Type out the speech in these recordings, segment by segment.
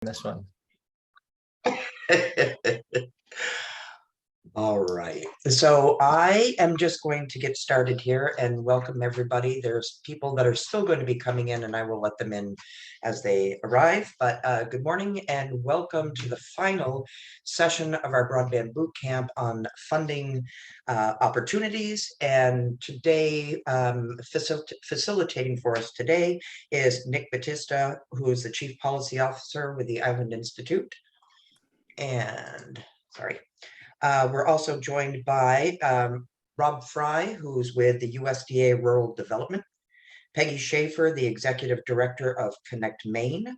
this one. All right, so I am just going to get started here and welcome everybody. There's people that are still going to be coming in and I will let them in as they arrive. But good morning and welcome to the final session of our broadband boot camp on funding opportunities. And today, facilitating for us today is Nick Batista, who is the Chief Policy Officer with the Island Institute. And sorry. We're also joined by Rob Fry, who's with the USDA Rural Development, Peggy Schaefer, the Executive Director of Connect Maine.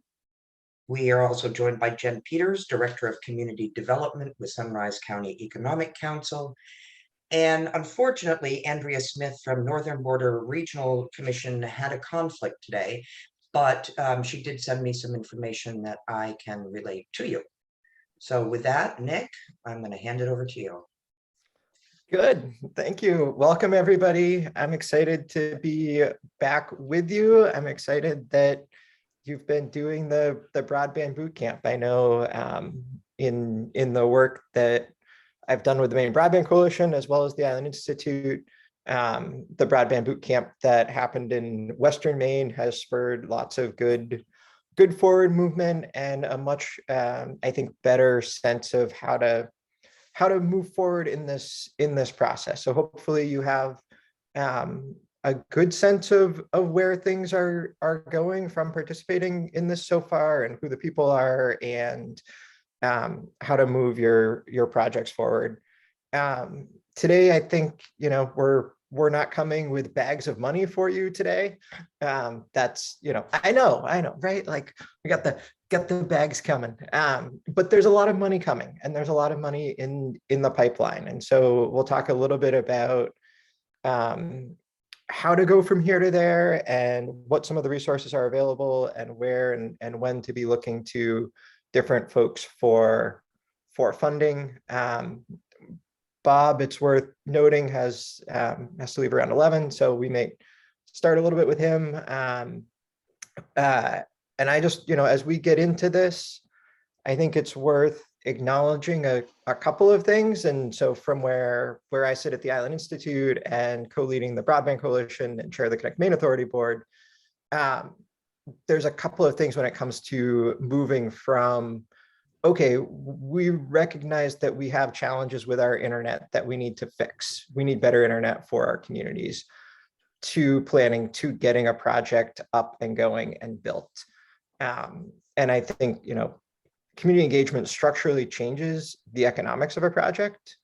We are also joined by Jen Peters, Director of Community Development with Sunrise County Economic Council. And unfortunately, Andrea Smith from Northern Border Regional Commission had a conflict today, but she did send me some information that I can relate to you. So with that, Nick, I'm going to hand it over to you. Good. Thank you. Welcome, everybody. I'm excited to be back with you. I'm excited that you've been doing the broadband boot camp. I know in the work that I've done with the Maine Broadband Coalition, as well as the Island Institute, the broadband boot camp that happened in Western Maine has spurred lots of good forward movement and a much, I think, better sense of how to move forward in this process. So hopefully you have a good sense of where things are going from participating in this so far, and who the people are, and how to move your projects forward. Today, I think, we're not coming with bags of money for you today. That's, I know, right? Like we got the bags coming, but there's a lot of money coming, and there's a lot of money in the pipeline. And so we'll talk a little bit about how to go from here to there, and what some of the resources are available, and where and when to be looking to different folks for funding. Bob, it's worth noting, has to leave around 11, so we may start a little bit with him. And I just, as we get into this, I think it's worth acknowledging a couple of things. And so from where I sit at the Island Institute and co-leading the Broadband Coalition and chair the Connect Maine Authority Board, there's a couple of things when it comes to moving from, okay, we recognize that we have challenges with our internet that we need to fix. We need better internet for our communities, to planning to getting a project up and going and built. And I think, community engagement structurally changes the economics of a project,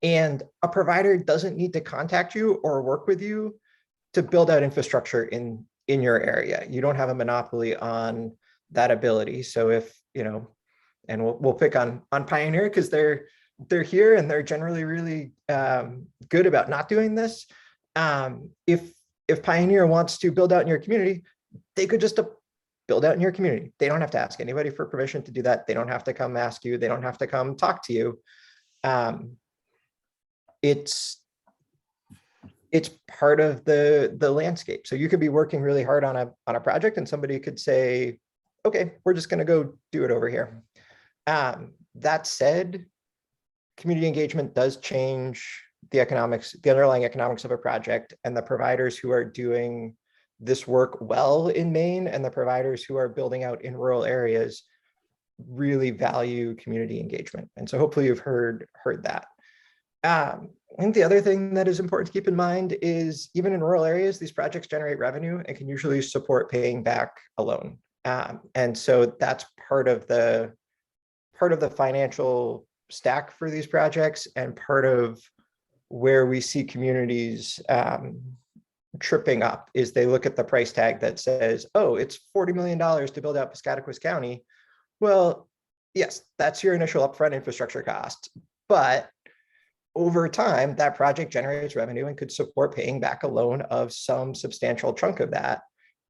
and a provider doesn't need to contact you or work with you to build out infrastructure in your area. You don't have a monopoly on that ability. So if, and we'll pick on Pioneer because they're here and they're generally really good about not doing this. If Pioneer wants to build out in your community, they could just build out in your community. They don't have to ask anybody for permission to do that. They don't have to come ask you. They don't have to come talk to you. It's part of the landscape. So you could be working really hard on a project, and somebody could say, okay, we're just going to go do it over here. That said, community engagement does change the underlying economics of a project, and the providers who are doing this work well in Maine, and the providers who are building out in rural areas, really value community engagement. And so hopefully you've heard that. I think the other thing that is important to keep in mind is, even in rural areas, these projects generate revenue and can usually support paying back a loan. And so that's part of the financial stack for these projects, and part of where we see communities tripping up is they look at the price tag that says, oh, it's $40 million to build out Piscataquis County. Well, yes, that's your initial upfront infrastructure cost, but over time, that project generates revenue and could support paying back a loan of some substantial chunk of that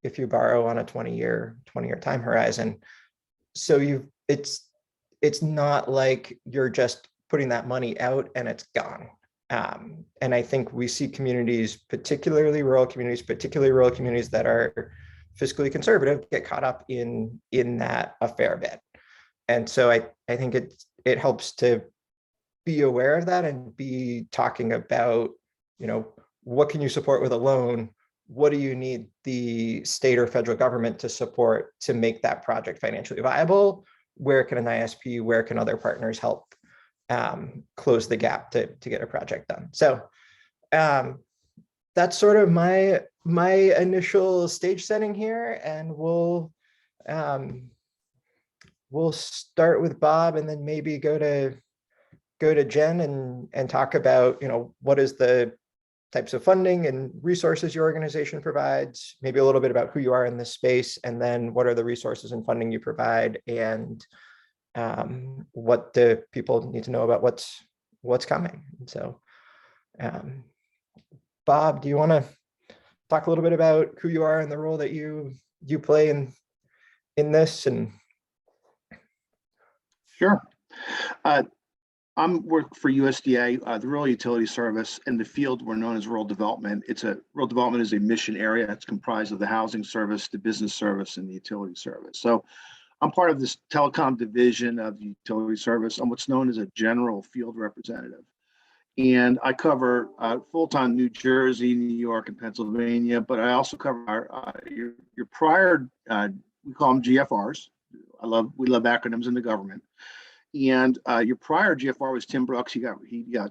if you borrow on a 20-year time horizon. So it's not like you're just putting that money out and it's gone. And I think we see communities, particularly rural communities that are fiscally conservative, get caught up in that a fair bit. And so I think it helps to be aware of that and be talking about, what can you support with a loan? What do you need the state or federal government to support to make that project financially viable? Where can an ISP, where can other partners help close the gap to get a project done? So that's sort of my initial stage setting here, and we'll start with Bob and then maybe go to Jen and talk about, what is the types of funding and resources your organization provides, maybe a little bit about who you are in this space, and then what are the resources and funding you provide, and what do people need to know about what's coming. So Bob, do you want to talk a little bit about who you are and the role that you play in this? And Sure. I'm work for USDA, the Rural Utility Service. In the field, we're known as Rural Development. Rural Development is a mission area. It's comprised of the housing service, the business service, and the utility service. So I'm part of this telecom division of the utility service. I'm what's known as a general field representative. And I cover full-time New Jersey, New York, and Pennsylvania, but I also cover your prior, we call them GFRs. We love acronyms in the government. And your prior GFR was Tim Brooks. He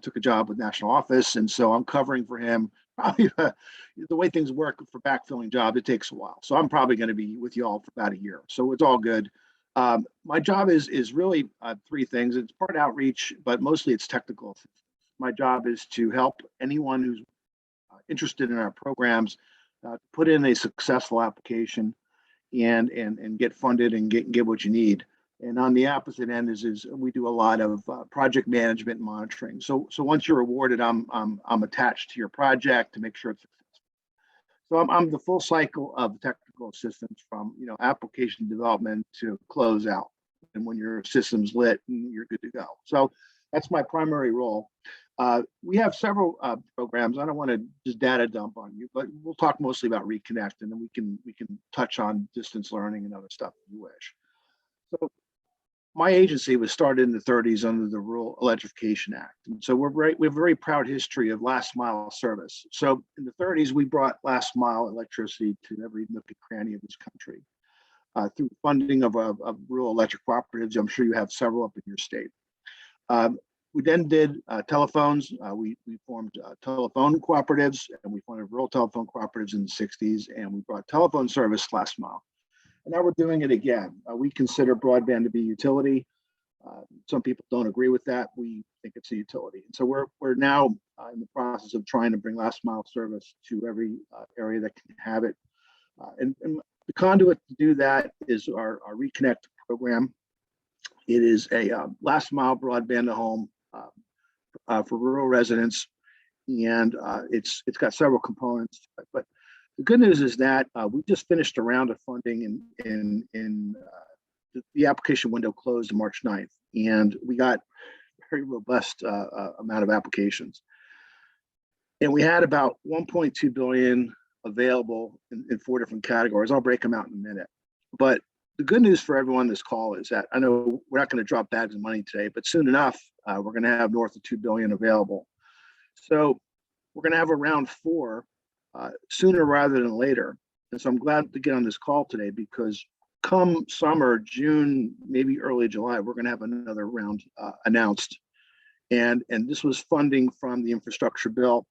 took a job with National Office, and so I'm covering for him. Probably the way things work for backfilling jobs, it takes a while. So I'm probably going to be with you all for about a year. So it's all good. My job is really three things. It's part outreach, but mostly it's technical. My job is to help anyone who's interested in our programs put in a successful application and get funded and get what you need. And on the opposite end is we do a lot of project management and monitoring. So once you're awarded, I'm attached to your project to make sure it's successful. So I'm the full cycle of technical assistance from application development to close out. And when your system's lit, you're good to go. So that's my primary role. We have several programs. I don't want to just data dump on you, but we'll talk mostly about Reconnect, and then we can touch on distance learning and other stuff if you wish. So my agency was started in the 30s under the Rural Electrification Act. And so we have a very proud history of last mile service. So in the 30s, we brought last mile electricity to every nook and cranny of this country through funding of rural electric cooperatives. I'm sure you have several up in your state. We then did telephones. We formed telephone cooperatives, and we funded rural telephone cooperatives in the 60s, and we brought telephone service last mile. And now we're doing it again. We consider broadband to be utility. Some people don't agree with that. We think it's a utility. And so we're now in the process of trying to bring last mile service to every area that can have it. And the conduit to do that is our Reconnect program. It is a last mile broadband to home for rural residents, and it's got several components. But the good news is that we just finished a round of funding, and the application window closed on March 9th, and we got a very robust amount of applications. And we had about 1.2 billion available in 4 different categories. I'll break them out in a minute. But the good news for everyone on this call is that I know we're not going to drop bags of money today, but soon enough, we're going to have north of 2 billion available. So we're going to have a round 4 sooner rather than later. And so I'm glad to get on this call today, because come summer, June, maybe early July, we're going to have another round announced. And this was funding from the infrastructure bill.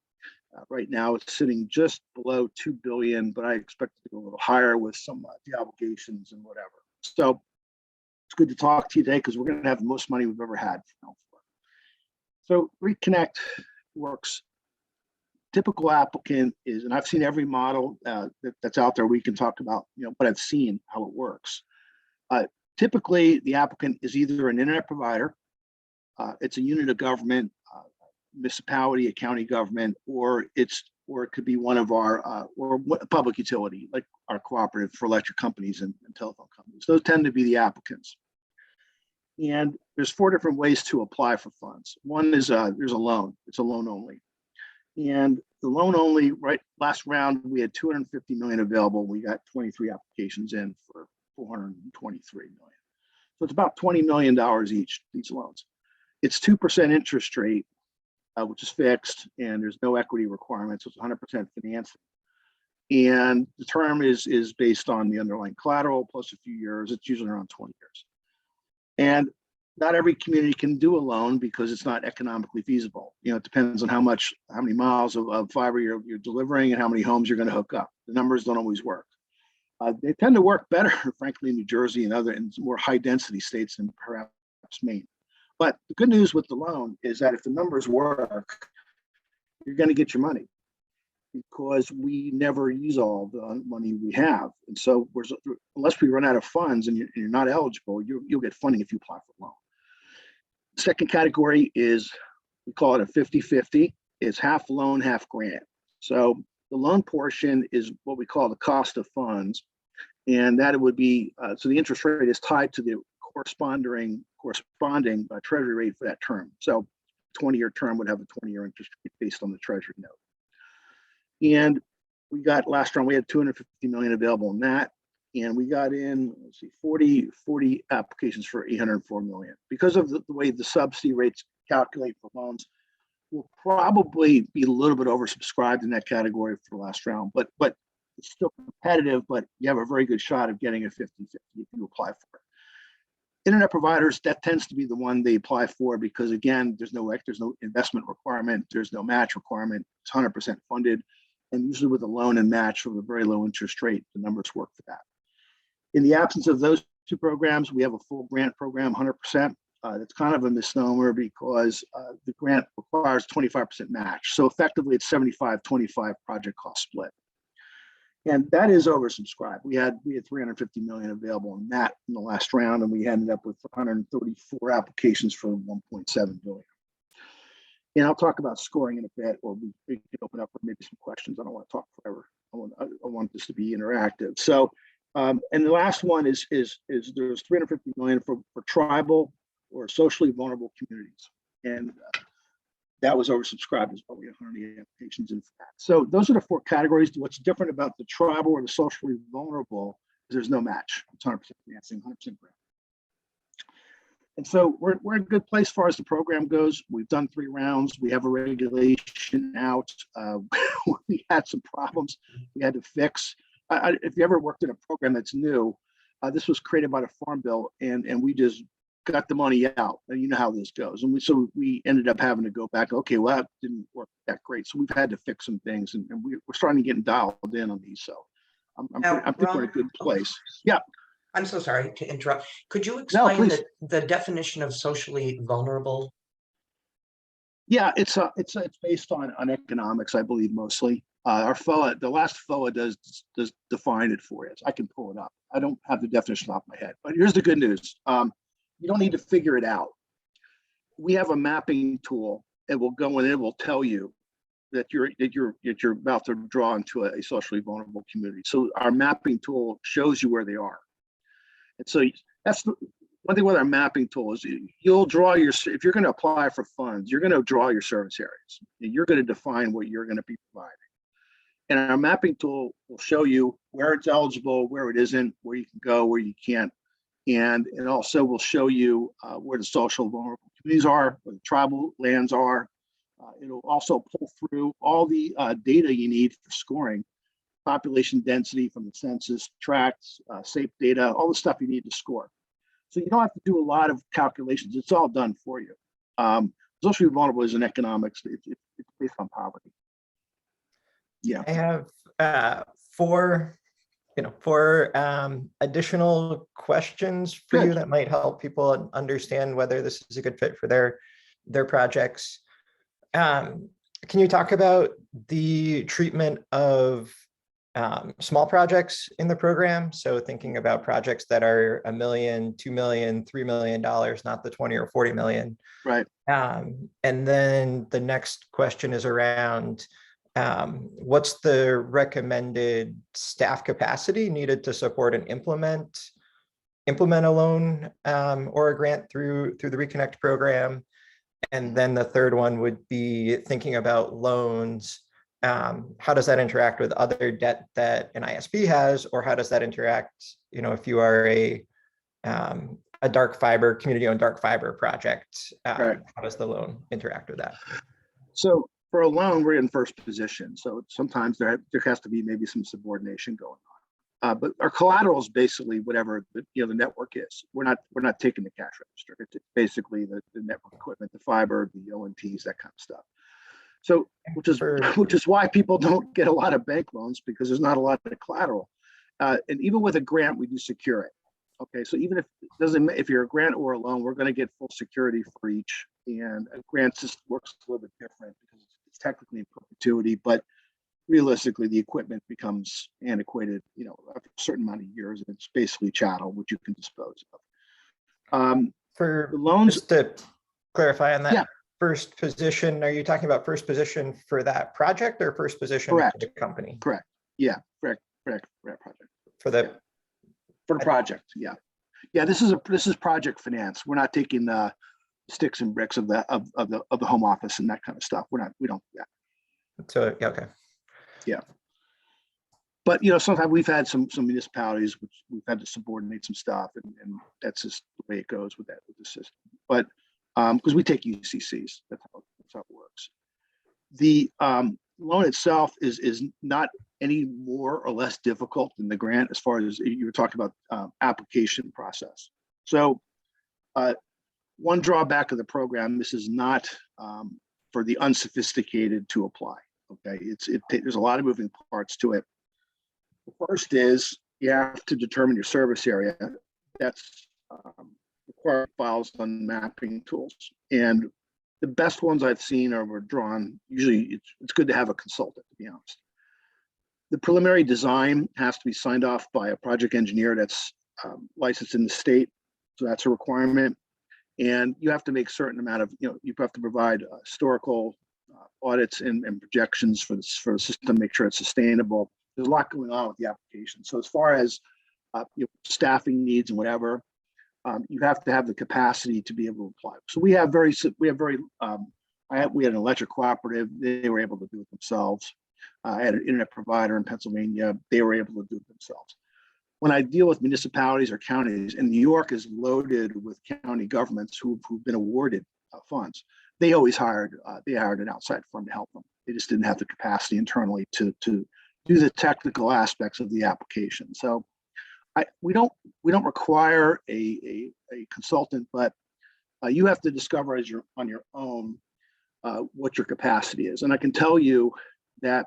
Right now, it's sitting just below 2 billion, but I expect it to go a little higher with some the obligations and whatever. So it's good to talk to you today, because we're going to have the most money we've ever had. So Reconnect works. Typical applicant is, and I've seen every model that's out there. We can talk about, what I've seen, how it works. Typically, the applicant is either an internet provider, it's a unit of government, municipality, a county government, or it could be one of our or a public utility, like our cooperative for electric companies and telephone companies. Those tend to be the applicants. And there's 4 different ways to apply for funds. One is there's a loan. It's a loan only. And the loan only, last round, we had 250 million available. We got 23 applications in for 423 million. So it's about $20 million each, these loans. It's 2% interest rate, which is fixed, and there's no equity requirements. So it's 100% financing. And the term is based on the underlying collateral plus a few years. It's usually around 20 years. And not every community can do a loan because it's not economically feasible. It depends on how many miles of fiber you're delivering and how many homes you're going to hook up. The numbers don't always work. They tend to work better, frankly, in New Jersey and other and more high density states than perhaps Maine. But the good news with the loan is that if the numbers work, you're going to get your money, because we never use all the money we have. And so unless we run out of funds and you're not eligible, you'll get funding if you apply for a loan. Second category is, we call it a 50-50. It's half loan, half grant. So the loan portion is what we call the cost of funds. And that it would be, so the interest rate is tied to the corresponding treasury rate for that term. So 20-year term would have a 20-year interest rate based on the treasury note. And we got last round, we had 250 million available in that. And we got in, 40 applications for 804 million. Because of the way the subsidy rates calculate for loans, we'll probably be a little bit oversubscribed in that category for the last round, but it's still competitive, but you have a very good shot of getting a 50-50 if you apply for it. Internet providers, that tends to be the one they apply for, because again, there's no investment requirement, there's no match requirement, it's 100% funded. And usually with a loan and match with a very low interest rate, the numbers work for that. In the absence of those two programs, we have a full grant program, 100%. That's kind of a misnomer because the grant requires 25% match. So effectively it's 75-25 project cost split. And that is oversubscribed. We had 350 million available in that in the last round, and we ended up with 134 applications for 1.7 billion. And I'll talk about scoring in a bit, or we can open up for maybe some questions. I don't want to talk forever. I want this to be interactive. So, and the last one is there's 350 million for tribal or socially vulnerable communities, and that was oversubscribed as well. We had 180 applications in fact. So those are the four categories. What's different about the tribal or the socially vulnerable is there's no match. It's 100% financing, 100% grant. And so we're in a good place as far as the program goes. We've done 3 rounds. We have a regulation out. We had some problems we had to fix. If you ever worked in a program that's new, this was created by the Farm Bill, and we just got the money out. And you know how this goes. And so we ended up having to go back. Okay, well, that didn't work that great. So we've had to fix some things, and we're starting to get dialed in on these. So I think we're in a good place. Yeah. I'm so sorry to interrupt. Could you explain the definition of socially vulnerable? Yeah, it's based on economics, I believe, mostly. Our FOA, the last FOA does define it for us. I can pull it up. I don't have the definition off my head, but here's the good news. You don't need to figure it out. We have a mapping tool. It will go and it will tell you that you're about to draw into a socially vulnerable community. So our mapping tool shows you where they are. And so that's the one thing with our mapping tool is you'll draw if you're going to apply for funds, you're going to draw your service areas. And you're going to define what you're going to be providing. And our mapping tool will show you where it's eligible, where it isn't, where you can go, where you can't. And it also will show you where the social vulnerable communities are, where the tribal lands are. It'll also pull through all the data you need for scoring. Population density from the census, tracts, SAPE data, all the stuff you need to score. So you don't have to do a lot of calculations. It's all done for you. Socially vulnerable is in economics. It's based on poverty. Yeah. I have four additional questions for Good. you that might help people understand whether this is a good fit for their projects. Can you talk about the treatment of small projects in the program? So thinking about projects that are $1 million, $2 million, $3 million, not the 20 or 40 million. Right. And then the next question is around what's the recommended staff capacity needed to support and implement a loan or a grant through the Reconnect program? And then the third one would be thinking about loans. How does that interact with other debt that an ISP has, or how does that interact, if you are a a dark fiber, community-owned dark fiber project. Right. How does the loan interact with that? So for a loan, we're in first position. So sometimes there has to be maybe some subordination going on. But our collateral is basically whatever the network is. We're not taking the cash register. It's basically the network equipment, the fiber, the ONTs, that kind of stuff. So which is why people don't get a lot of bank loans, because there's not a lot of collateral. And even with a grant, we do secure it. Okay, so even if you're a grant or a loan, we're going to get full security for each. And a grant just works a little bit different because it's technically in perpetuity, but realistically, the equipment becomes antiquated, after a certain amount of years, and it's basically chattel, which you can dispose of. For the loans, just to clarify on that, yeah. First position, are you talking about first position for that project or first position Correct. for the company? Correct. Yeah, correct project. For the For the project, yeah. Yeah, this is project finance. We're not taking the sticks and bricks of the home office and that kind of stuff. We don't do that. So yeah, okay. Yeah. But sometimes we've had some municipalities which we've had to subordinate some stuff, and that's just the way it goes with the system. But because we take UCCs, that's how it works. The loan itself is not any more or less difficult than the grant, as far as you were talking about application process. So one drawback of the program, this is not for the unsophisticated to apply. Okay, there's a lot of moving parts to it. The first is you have to determine your service area. That's required files on mapping tools, and the best ones I've seen are drawn. Usually, it's good to have a consultant, to be honest. The preliminary design has to be signed off by a project engineer that's licensed in the state, so that's a requirement. And you have to make a certain amount of, you have to provide historical audits and projections for the system, make sure it's sustainable. There's a lot going on with the application. So as far as staffing needs and whatever, you have to have the capacity to be able to apply. So we had an electric cooperative. They were able to do it themselves. I had an internet provider in Pennsylvania. They were able to do it themselves. When I deal with municipalities or counties, and New York is loaded with county governments who've been awarded funds, they always hired an outside firm to help them. They just didn't have the capacity internally to do the technical aspects of the application. So we don't require a consultant, but you have to discover on your own what your capacity is. And I can tell you that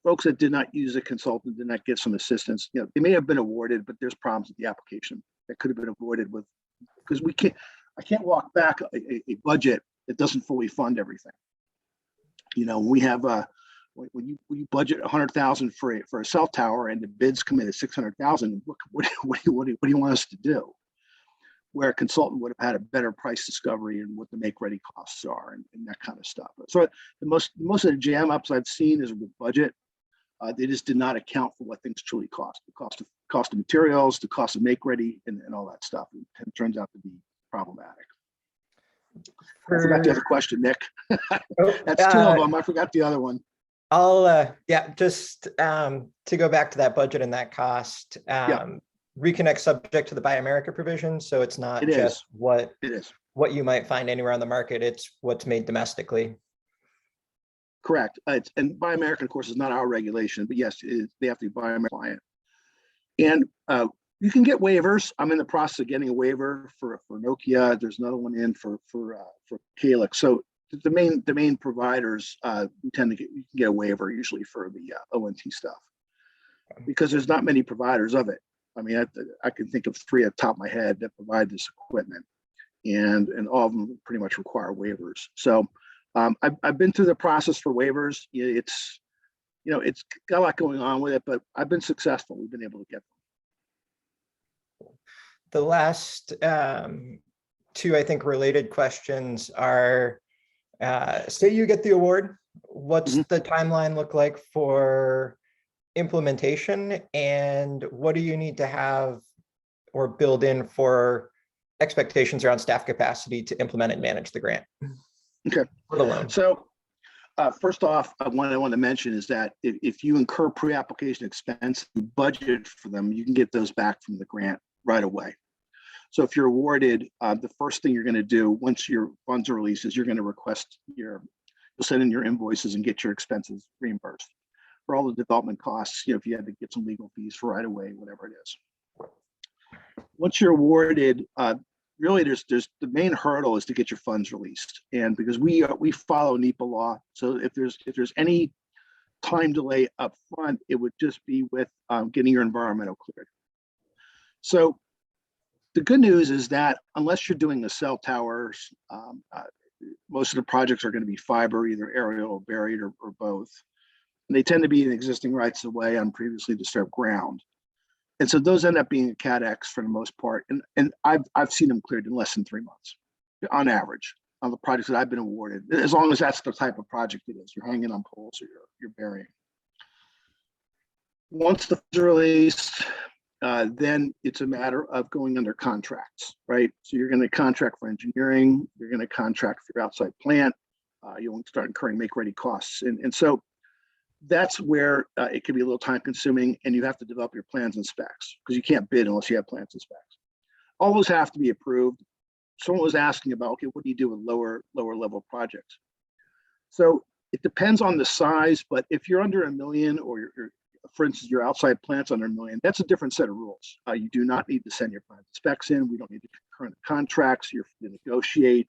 folks that did not use a consultant, did not get some assistance, they may have been awarded, but there's problems with the application that could have been avoided because I can't walk back a budget that doesn't fully fund everything. We have when you budget $100,000 for a cell tower and the bids come in at $600,000, what do you want us to do? Where a consultant would have had a better price discovery and what the make-ready costs are and that kind of stuff. So most of the jam ups I've seen is with budget. They just did not account for what things truly cost. The cost of materials, the cost of make-ready, and all that stuff. It turns out to be problematic. I forgot the other question, Nick. That's two of them. I forgot the other one. I'll just to go back to that budget and that cost. Reconnect subject to the Buy America provision, so it's not just what you might find anywhere on the market. It's what's made domestically. Correct. And Buy America, of course, is not our regulation, but yes, they have to be Buy America client. And you can get waivers. I'm in the process of getting a waiver for Nokia. There's another one in for Calix. So the main providers, you can get a waiver usually for the ONT stuff, because there's not many providers of it. I mean, I can think of 3 at the top of my head that provide this equipment, and all of them pretty much require waivers. So I've been through the process for waivers. It's got a lot going on with it, but I've been successful. We've been able to get them. The last 2, I think, related questions are, say you get the award, what's the timeline look like for implementation, and what do you need to have or build in for expectations around staff capacity to implement and manage the grant? Okay. For the loan. So first off, what I want to mention is that if you incur pre-application expense, you budget for them, you can get those back from the grant right away. So if you're awarded, the first thing you're going to do once your funds are released is you're going to request you'll send in your invoices and get your expenses reimbursed for all the development costs. If you had to get some legal fees for right away, whatever it is. Once you're awarded, really there's the main hurdle is to get your funds released, and because we follow NEPA law, so if there's any time delay up front, it would just be with getting your environmental cleared. So the good news is that unless you're doing the cell towers, most of the projects are going to be fiber, either aerial or buried or both. And they tend to be in existing rights of way on previously disturbed ground. And so those end up being a Cat X for the most part. And I've seen them cleared in less than 3 months on average on the projects that I've been awarded, as long as that's the type of project it is. You're hanging on poles or you're burying. Once the funds are released, then it's a matter of going under contracts, right? So you're going to contract for engineering, you're going to contract for your outside plant, you'll start incurring make-ready costs. And so that's where it can be a little time consuming, and you have to develop your plans and specs because you can't bid unless you have plans and specs. All those have to be approved. Someone was asking about, okay, what do you do with lower level projects? So it depends on the size, but if you're under $1 million or for instance, your outside plant's under $1 million, that's a different set of rules. You do not need to send your plans and specs in. We don't need to current contracts. You're free to negotiate,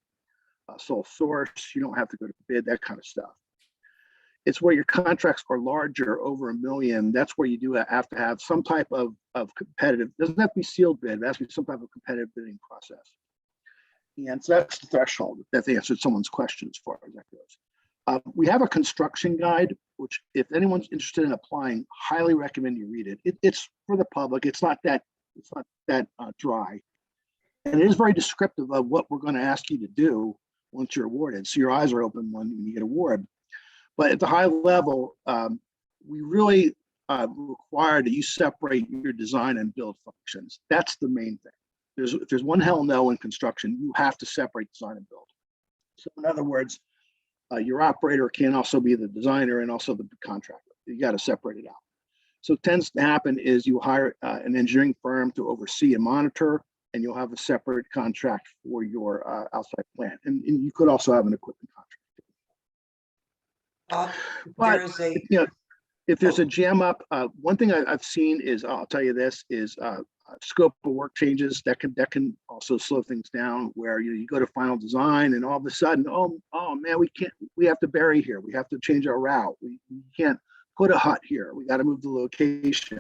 sole source. You don't have to go to bid, that kind of stuff. It's where your contracts are larger, over $1 million. That's where you do have to have some type of competitive, doesn't have to be sealed bid, it has to be some type of competitive bidding process. And so that's the threshold. That's answered someone's question as far as that goes. We have a construction guide, which if anyone's interested in applying, highly recommend you read it. It's for the public. It's not that dry. And it is very descriptive of what we're going to ask you to do once you're awarded. So your eyes are open when you get awarded. But at the high level, we really require that you separate your design and build functions. That's the main thing. If there's one hell no in construction, you have to separate design and build. So in other words, your operator can also be the designer and also the contractor. You got to separate it out. So what tends to happen is you hire an engineering firm to oversee and monitor, and you'll have a separate contract for your outside plant. And you could also have an equipment contract. But if there's a jam up, one thing I've seen is, I'll tell you this, is scope of work changes that can also slow things down, where you go to final design and all of a sudden, oh man, we have to bury here, we have to change our route, we can't put a hut here, we got to move the location.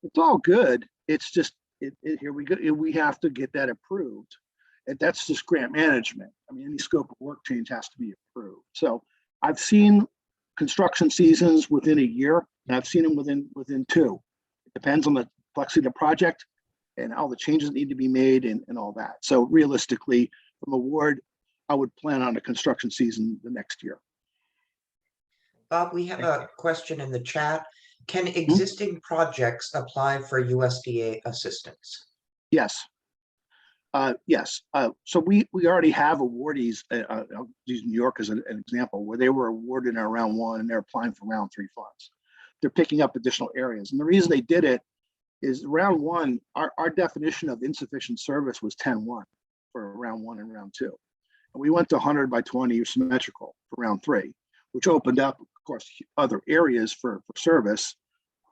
It's all good, it's just here we go, we have to get that approved, and that's just grant management. I mean, any scope of work change has to be approved. So I've seen construction seasons within a year, and I've seen them within 2. It depends on the complexity of the project and all the changes that need to be made and all that. So realistically, from award, I would plan on a construction season the next year. Bob, we have a question in the chat. Can existing projects apply for USDA assistance? Yes. Yes. So we already have awardees. I'll use New York as an example, where they were awarded in round 1 and they're applying for round 3 funds. They're picking up additional areas. And the reason they did it is round 1, our definition of insufficient service was 10-1 for round 1 and round 2. And we went to 100 by 20 or symmetrical for round 3, which opened up, of course, other areas for service.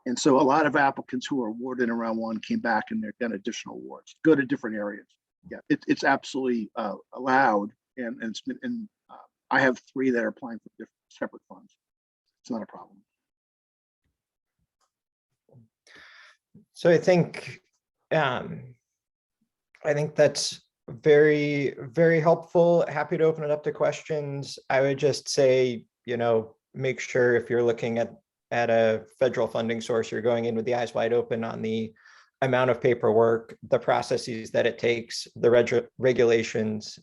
And so a lot of applicants who were awarded in round 1 came back and they're getting additional awards, go to different areas. Yeah, it's absolutely allowed, and it's been. And I have 3 that are applying for different separate funds. It's not a problem. So I think that's very, very helpful. Happy to open it up to questions. I would just say, make sure if you're looking at a federal funding source, you're going in with the eyes wide open on the amount of paperwork, the processes that it takes, the regulations.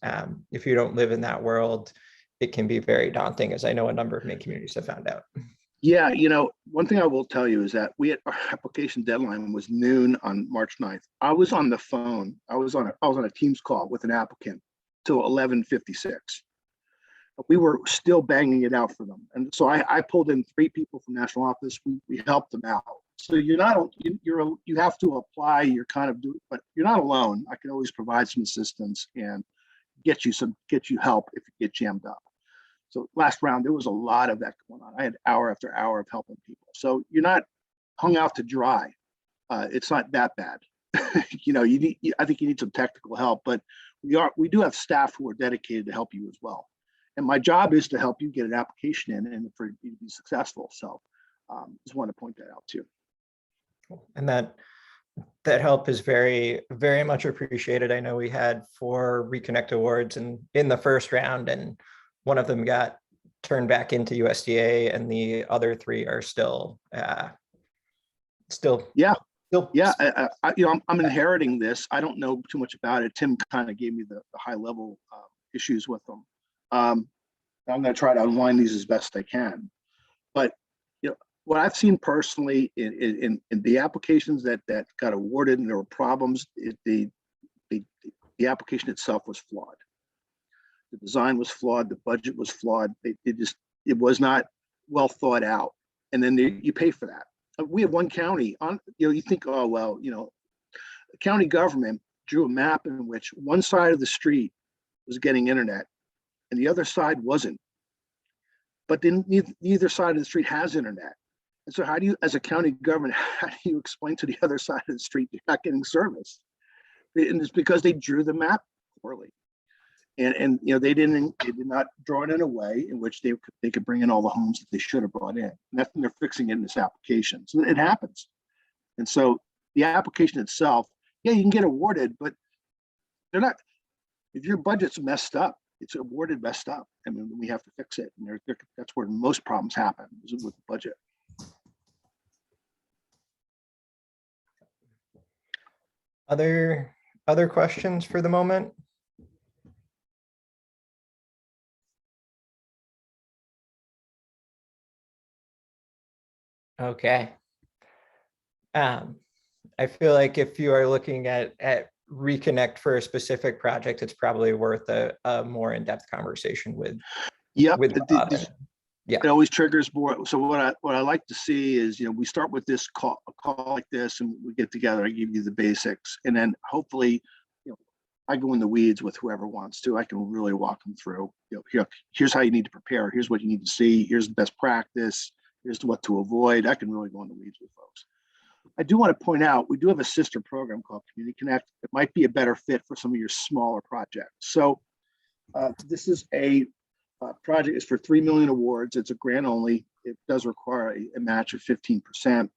If you don't live in that world, it can be very daunting, as I know a number of Maine communities have found out. Yeah, one thing I will tell you is that our application deadline was noon on March 9th. I was on the phone. I was on a Teams call with an applicant till 11:56. We were still banging it out for them. And so I pulled in 3 people from national office. We helped them out. So you're not, you have to apply, you're kind of doing, but you're not alone. I can always provide some assistance and get you help if you get jammed up. So last round, there was a lot of that going on. I had hour after hour of helping people. So you're not hung out to dry. It's not that bad. You know, I think you need some technical help, but we do have staff who are dedicated to help you as well. And my job is to help you get an application in and for you to be successful. So just want to point that out too. And that help is very, very much appreciated. I know we had 4 Reconnect awards in the first round, and one of them got turned back into USDA, and the other 3 are still. Yeah. Still, Yeah, I'm inheriting this. I don't know too much about it. Tim kind of gave me the high level issues with them. I'm going to try to unwind these as best I can. But you know, what I've seen personally in the applications that got awarded and there were problems, the application itself was flawed. The design was flawed. The budget was flawed. It was not well thought out. And then you pay for that. We have one county on, you think, oh, well, the county government drew a map in which one side of the street was getting internet and the other side wasn't. But then neither side of the street has internet. And so how do you, as a county government, how do you explain to the other side of the street you're not getting service? And it's because they drew the map poorly. And they did not draw it in a way in which they could bring in all the homes that they should have brought in. And that's when they're fixing it in this application. So it happens. And so the application itself, yeah, you can get awarded, but they're not, if your budget's messed up, it's awarded messed up. I mean, we have to fix it. And that's where most problems happen, is with the budget. Other questions for the moment? Okay. I feel like if you are looking at Reconnect for a specific project, it's probably worth a more in-depth conversation with. Yep. Yeah. It always triggers more. So what I like to see is, we start with a call like this, and we get together. I give you the basics, and then hopefully, I go in the weeds with whoever wants to. I can really walk them through. Here's how you need to prepare. Here's what you need to see. Here's the best practice. Here's what to avoid. I can really go in the weeds with folks. I do want to point out, we do have a sister program called Community Connect. It might be a better fit for some of your smaller projects. So this is a project. Is for 3 million awards. It's a grant only. It does require a match of 15%.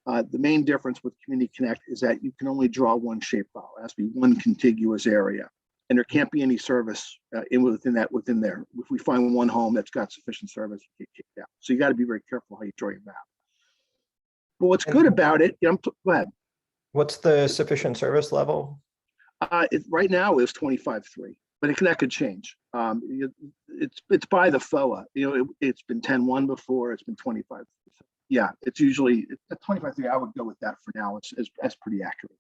The main difference with Community Connect is that you can only draw one shapefile. It has to be one contiguous area. And there can't be any service within there. If we find one home that's got sufficient service, you get kicked out. So you got to be very careful how you draw your map. But what's good about it, go ahead. What's the sufficient service level? Right now it's 25.3, but that could change. It's by the FOA. It's been 10.1 before. It's been 25. Yeah, it's usually 25.3. I would go with that for now. It's pretty accurate.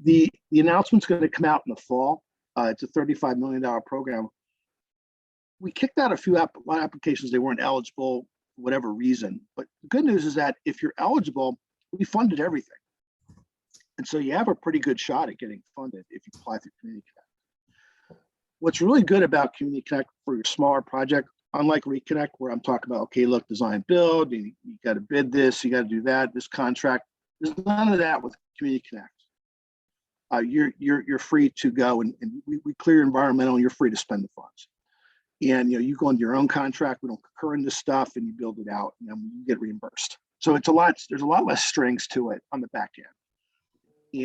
The announcement's going to come out in the fall. It's a $35 million program. We kicked out a lot of applications. They weren't eligible for whatever reason. But the good news is that if you're eligible, we funded everything. And so you have a pretty good shot at getting funded if you apply through Community Connect. What's really good about Community Connect for your smaller project, unlike Reconnect, where I'm talking about, okay, look, design, build, you got to bid this, you got to do that, this contract, there's none of that with Community Connect. You're free to go and we clear your environmental, and you're free to spend the funds. And you go into your own contract, we don't concur in this stuff, and you build it out, and then you get reimbursed. So there's a lot less strings to it on the back end.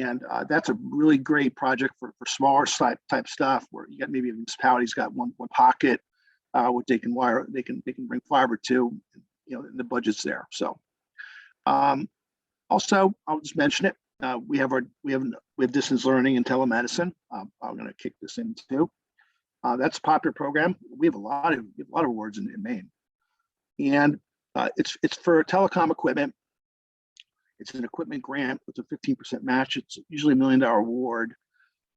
And that's a really great project for smaller type stuff, where you got maybe a municipality's got one pocket what they can bring fiber to, and the budget's there. So also, I'll just mention it. We have distance learning and telemedicine. I'm going to kick this in too. That's a popular program. We have a lot of awards in Maine, and it's for telecom equipment. It's an equipment grant with a 15% match. It's usually $1 million award,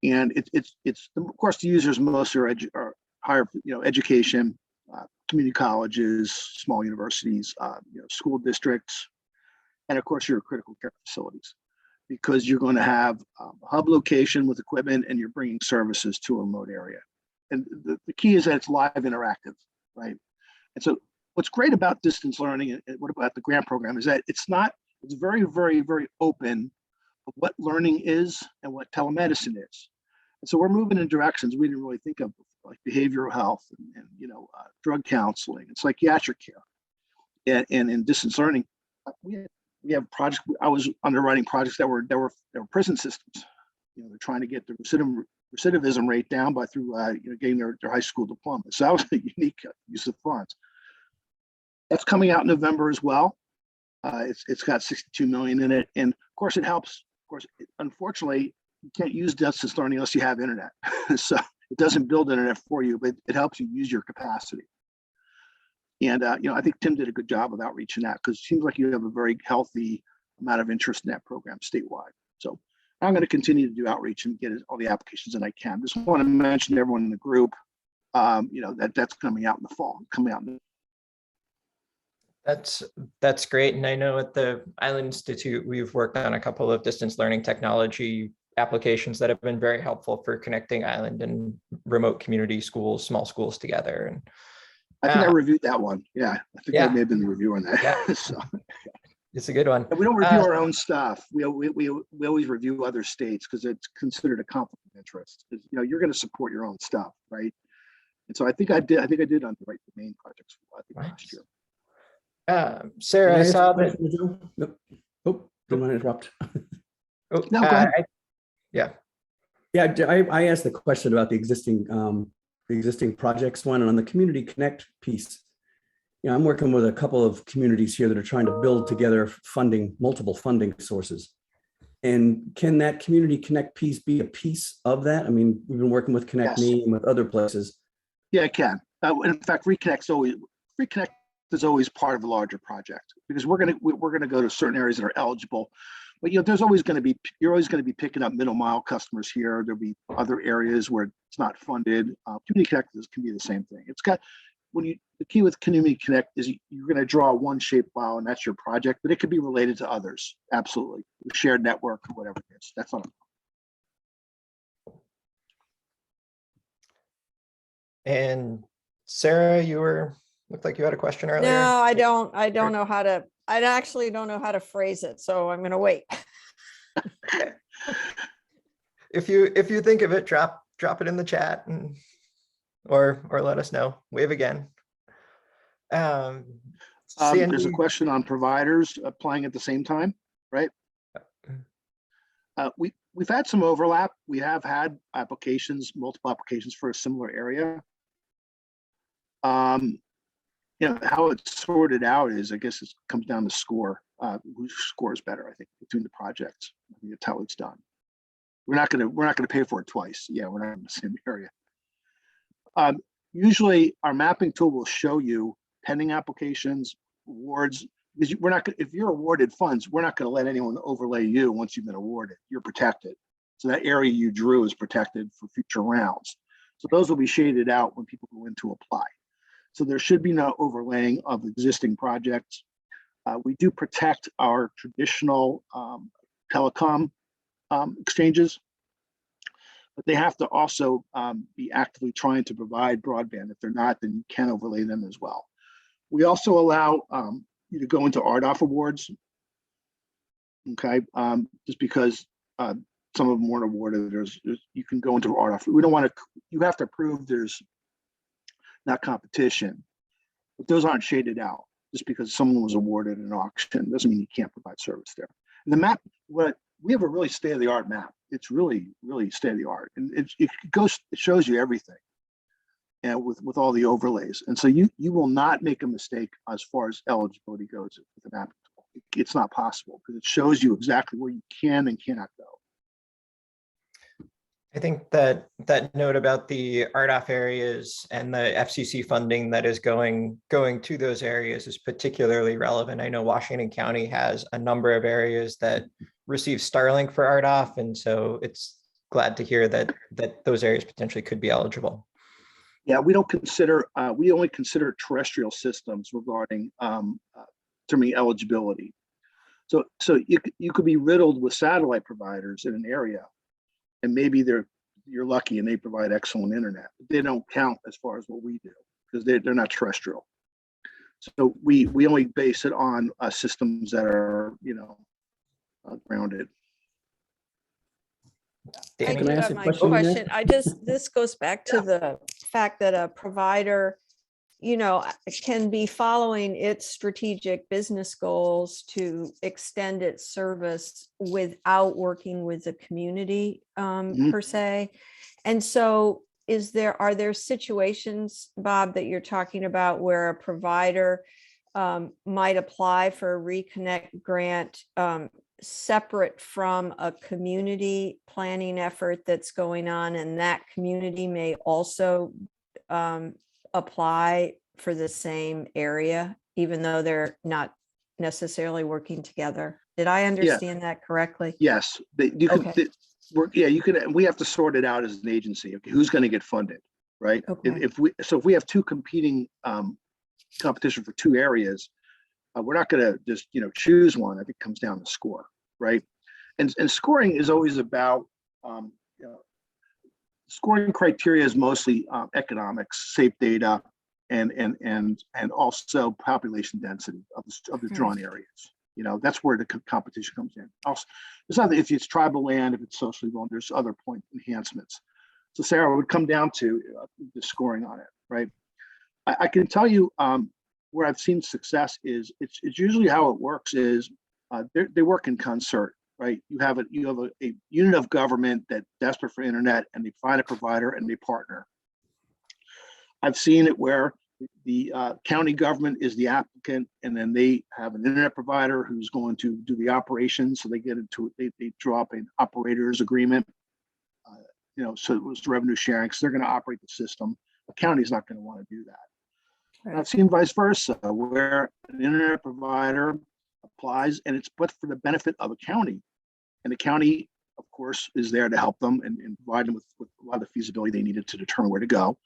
and it's of course the users most are higher education, community colleges, small universities, school districts, and of course your critical care facilities, because you're going to have a hub location with equipment and you're bringing services to a remote area. And the key is that it's live interactive, right? And so what's great about distance learning and what about the grant program is that it's very, very, very open of what learning is and what telemedicine is. And so we're moving in directions we didn't really think of, like behavioral health and drug counseling and psychiatric care. And in distance learning, we have projects. I was underwriting projects that were prison systems. They're trying to get the recidivism rate down by through getting their high school diploma. So that was a unique use of funds. That's coming out in November as well. It's got 62 million in it, and of course it helps. Of course, unfortunately, you can't use distance learning unless you have internet. So it doesn't build internet for you, but it helps you use your capacity. And I think Tim did a good job of outreach in that, because it seems like you have a very healthy amount of interest in that program statewide. So I'm going to continue to do outreach and get all the applications that I can. Just want to mention to everyone in the group, that's coming out in the fall, That's great. And I know at the Island Institute, we've worked on a couple of distance learning technology applications that have been very helpful for connecting Island and remote community schools, small schools together. And I think I reviewed that one. Yeah, I think Yeah. I may have been the reviewer on that. Yeah. So, it's a good one. and we don't review our own stuff. We always review other states because it's considered a conflict of interest. You're going to support your own stuff, right? And so I think I did underwrite the main projects last year. Sarah, I saw that. Nope. Oh, didn't want to interrupt. Oh, No, go ahead. Yeah, I asked the question about the existing projects one, and on the Community Connect piece. I'm working with a couple of communities here that are trying to build together multiple funding sources. And can that Community Connect piece be a piece of that? I mean, we've been working with Connect Yes. Me and with other places. Yeah, it can. In fact, Reconnect is always part of a larger project, because we're gonna go to certain areas that are eligible. But you're always going to be picking up middle mile customers here. There'll be other areas where it's not funded. Community Connect can be the same thing. The key with Community Connect is you're going to draw one shape file and that's your project, but it could be related to others. Absolutely, shared network or whatever it is. That's not. And Sarah, looked like you had a question earlier. No, I don't know how to, I actually don't know how to phrase it, so I'm gonna wait. If you think of it, drop it in the chat or let us know. Wave again. There's a Sandy, question on providers applying at the same time, right? We've had some overlap. We have had multiple applications for a similar area. How it's sorted out is, I guess, it comes down to score. Who scores better, I think, between the projects. I think that's how it's done. We're not gonna pay for it twice. Yeah, we're not in the same area. Usually, our mapping tool will show you pending applications, awards, because if you're awarded funds, we're not going to let anyone overlay you once you've been awarded. You're protected. So that area you drew is protected for future rounds. So those will be shaded out when people go in to apply. So there should be no overlaying of existing projects. We do protect our traditional telecom exchanges, but they have to also be actively trying to provide broadband. If they're not, then you can overlay them as well. We also allow you to go into RDOF awards, okay? Just because some of them weren't awarded, you can go into RDOF. We don't want to, you have to prove there's not competition, but those aren't shaded out. Just because someone was awarded an auction doesn't mean you can't provide service there. And the map, we have a really state-of-the-art map. It's really, really state-of-the-art, and it shows you everything, and with all the overlays. And so you will not make a mistake as far as eligibility goes with the map. It's not possible because it shows you exactly where you can and cannot go. I think that note about the RDOF areas and the FCC funding that is going to those areas is particularly relevant. I know Washington County has a number of areas that receive Starlink for RDOF, and so it's glad to hear that those areas potentially could be eligible. Yeah, we only consider terrestrial systems regarding determining eligibility. So you could be riddled with satellite providers in an area, and maybe you're lucky and they provide excellent internet. They don't count as far as what we do because they're not terrestrial. So we only base it on systems that are grounded. I Danny? Can do I ask have a my question on that? question. This goes back to the fact that a provider, can be following its strategic business goals to extend its service without working with the community Mhm. per se. And so are there situations, Bob, that you're talking about where a provider might apply for a Reconnect grant separate from a community planning effort that's going on, and that community may also apply for the same area, even though they're not necessarily working together? Did I understand that correctly? Yes, Okay. you could. We have to sort it out as an agency. Okay, who's going to get funded, right? Okay. If we have two competing competition for two areas, we're not going to just choose one. I think it comes down to score, right? And scoring is always about scoring criteria is mostly economics, safe data, and also population density of the drawn areas. That's where the competition comes in. Also, it's not that if it's tribal land, if it's socially vulnerable, there's other point enhancements. So Sarah, it would come down to the scoring on it, right? I can tell you where I've seen success is it's usually how it works is they work in concert, right? You have a unit of government that's desperate for internet, and they find a provider and they partner. I've seen it where the county government is the applicant, and then they have an internet provider who's going to do the operations. So they get into it, they draw up an operator's agreement. So it was revenue sharing because they're going to operate the system. The county's not going to want to do that. Right. And I've seen vice versa, where an internet provider applies, and it's but for the benefit of a county, and the county, of course, is there to help them and provide them with a lot of the feasibility they needed to determine where to go.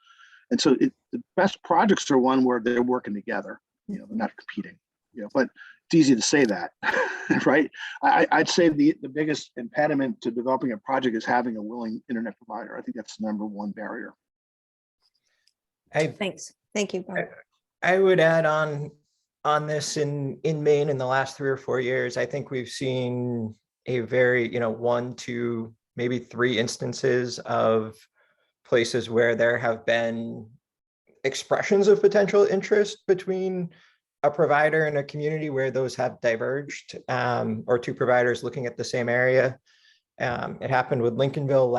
And so the best projects are one where they're working together. They're not competing. But it's easy to say that, right? I'd say the biggest impediment to developing a project is having a willing internet provider. I think that's the number one barrier. Thanks. Thank you, Bob. I would add on this in Maine in the last 3 or 4 years. I think we've seen a very 1, 2, maybe 3 instances of places where there have been expressions of potential interest between a provider and a community where those have diverged, or 2 providers looking at the same area. It happened with Lincolnville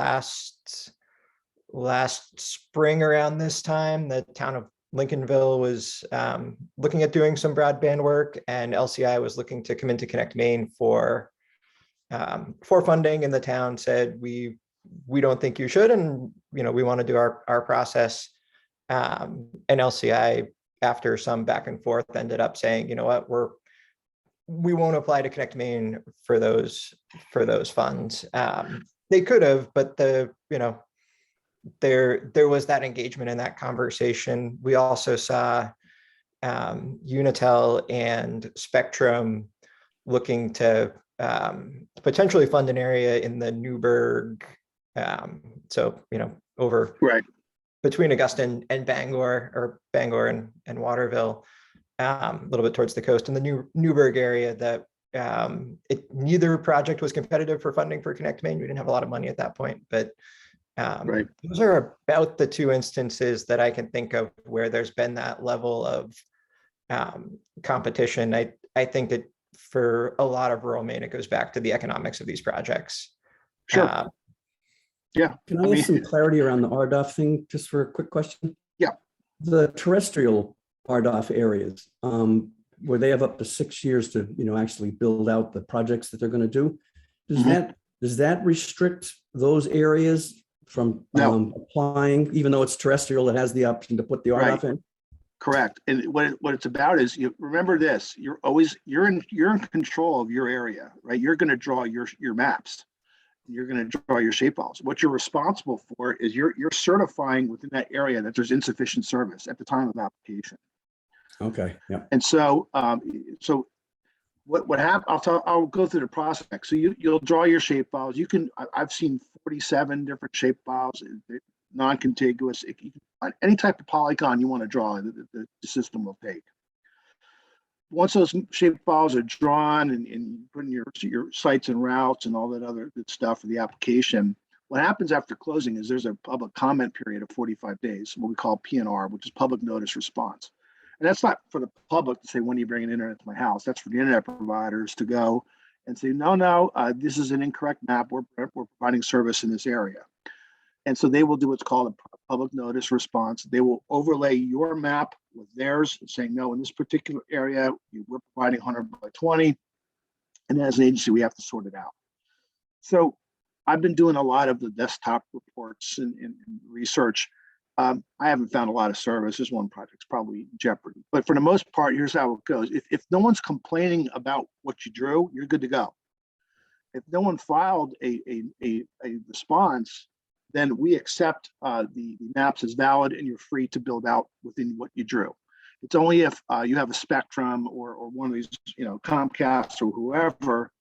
last spring around this time. The town of Lincolnville was looking at doing some broadband work, and LCI was looking to come into Connect Maine for funding, and the town said, we don't think you should, and we want to do our process. And LCI, after some back and forth, ended up saying, you know what, we won't apply to Connect Maine for those funds. They could have, but there was that engagement in that conversation. We also saw Unitel and Spectrum looking to potentially fund an area in the Newburgh, over Right. between Augusta and Bangor, or Bangor and Waterville, a little bit towards the coast in the Newburgh area. That neither project was competitive for funding for Connect Maine. We didn't have a lot of money at that point, but Right. those are about the 2 instances that I can think of where there's been that level of competition. I think that for a lot of rural Maine, it goes back to the economics of these projects. Sure. Yeah. Can I ask some clarity around the RDOF thing, just for a quick question? Yeah. The terrestrial RDOF areas, where they have up to 6 years to, actually build out the projects that they're going to do. Does that restrict those areas from No. applying, even though it's terrestrial, it has the option to put the RDOF in? Correct. And what it's about is, you remember this, you're in control of your area, right? You're going to draw your maps. You're going to draw your shapefiles. What you're responsible for is you're certifying within that area that there's insufficient service at the time of application. Okay. Yeah. And so what happened, I'll go through the process. So you'll draw your shape files. You can, I've seen 47 different shape files, non-contiguous. You can find any type of polygon you want to draw, the system will take. Once those shape files are drawn and put in your sites and routes and all that other good stuff for the application, what happens after closing is there's a public comment period of 45 days, what we call PNR, which is public notice response. And that's not for the public to say, when are you bringing internet to my house? That's for the internet providers to go and say, no, this is an incorrect map. We're providing service in this area. And so they will do what's called a public notice response. They will overlay your map with theirs, saying, no, in this particular area, we're providing 100 by 20. And as an agency, we have to sort it out. So I've been doing a lot of the desktop reports and research. I haven't found a lot of service. This one project's probably Jeopardy. But for the most part, here's how it goes. If no one's complaining about what you drew, you're good to go. If no one filed a response, then we accept the maps as valid and you're free to build out within what you drew. It's only if you have a Spectrum or one of these, Comcast or whoever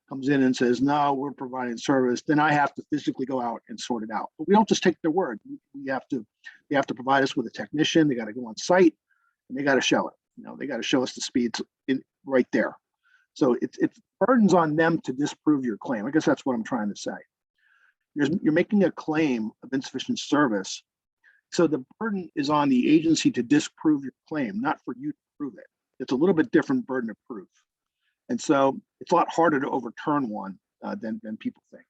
comes in and says, no, we're providing service, then I have to physically go out and sort it out. But we don't just take their word. They have to provide us with a technician. They got to go on site and they got to show it. They got to show us the speeds right there. So it burdens on them to disprove your claim. I guess that's what I'm trying to say. You're making a claim of insufficient service. So the burden is on the agency to disprove your claim, not for you to prove it. It's a little bit different burden of proof. And so it's a lot harder to overturn one than people think.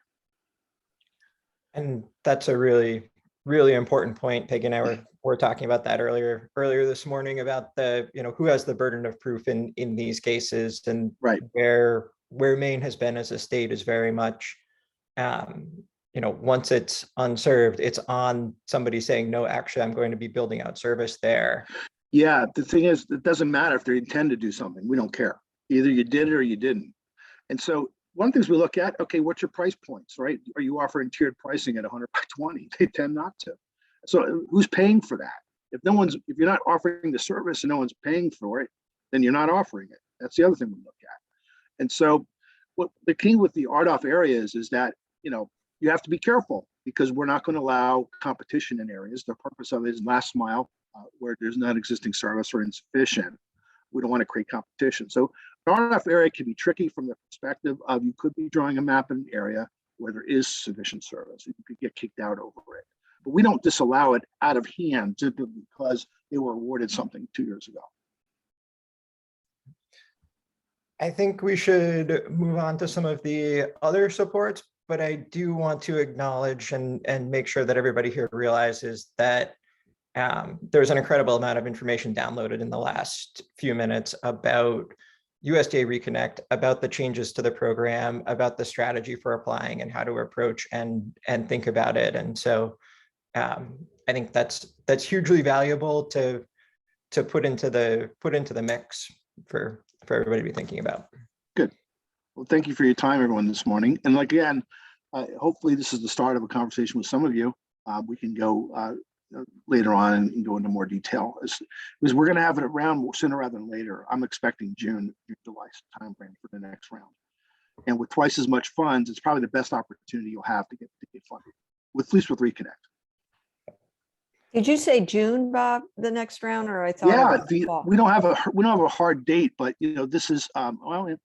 And that's a really, really important point. Peggy and I were talking about that earlier this morning about the, who has the burden of proof in these cases, and right where Maine has been as a state is very much, once it's unserved, it's on somebody saying, no, actually, I'm going to be building out service there. Yeah, the thing is, it doesn't matter if they intend to do something. We don't care. Either you did it or you didn't. And so one of the things we look at, okay, what's your price points, right? Are you offering tiered pricing at 100 by 20? They tend not to. So who's paying for that? If you're not offering the service and no one's paying for it, then you're not offering it. That's the other thing we look at. And so what the key with the RDOF areas is that, you have to be careful because we're not going to allow competition in areas. The purpose of it is last mile where there's not existing service or insufficient. We don't want to create competition. So an RDOF area can be tricky from the perspective of you could be drawing a map in an area where there is sufficient service. You could get kicked out over it. But we don't disallow it out of hand simply because they were awarded something 2 years ago. I think we should move on to some of the other supports, but I do want to acknowledge and make sure that everybody here realizes that there's an incredible amount of information downloaded in the last few minutes about USDA Reconnect, about the changes to the program, about the strategy for applying and how to approach and think about it. And so I think that's hugely valuable to put into the mix for everybody to be thinking about. Good. Well, thank you for your time, everyone, this morning. And again, hopefully this is the start of a conversation with some of you. We can go later on and go into more detail, because we're going to have it around sooner rather than later. I'm expecting June, July timeframe for the next round. And with twice as much funds, it's probably the best opportunity you'll have to get funded, at least with Reconnect. Did you say June, Bob, the next round, or I thought? Yeah, we don't have a hard date, but this is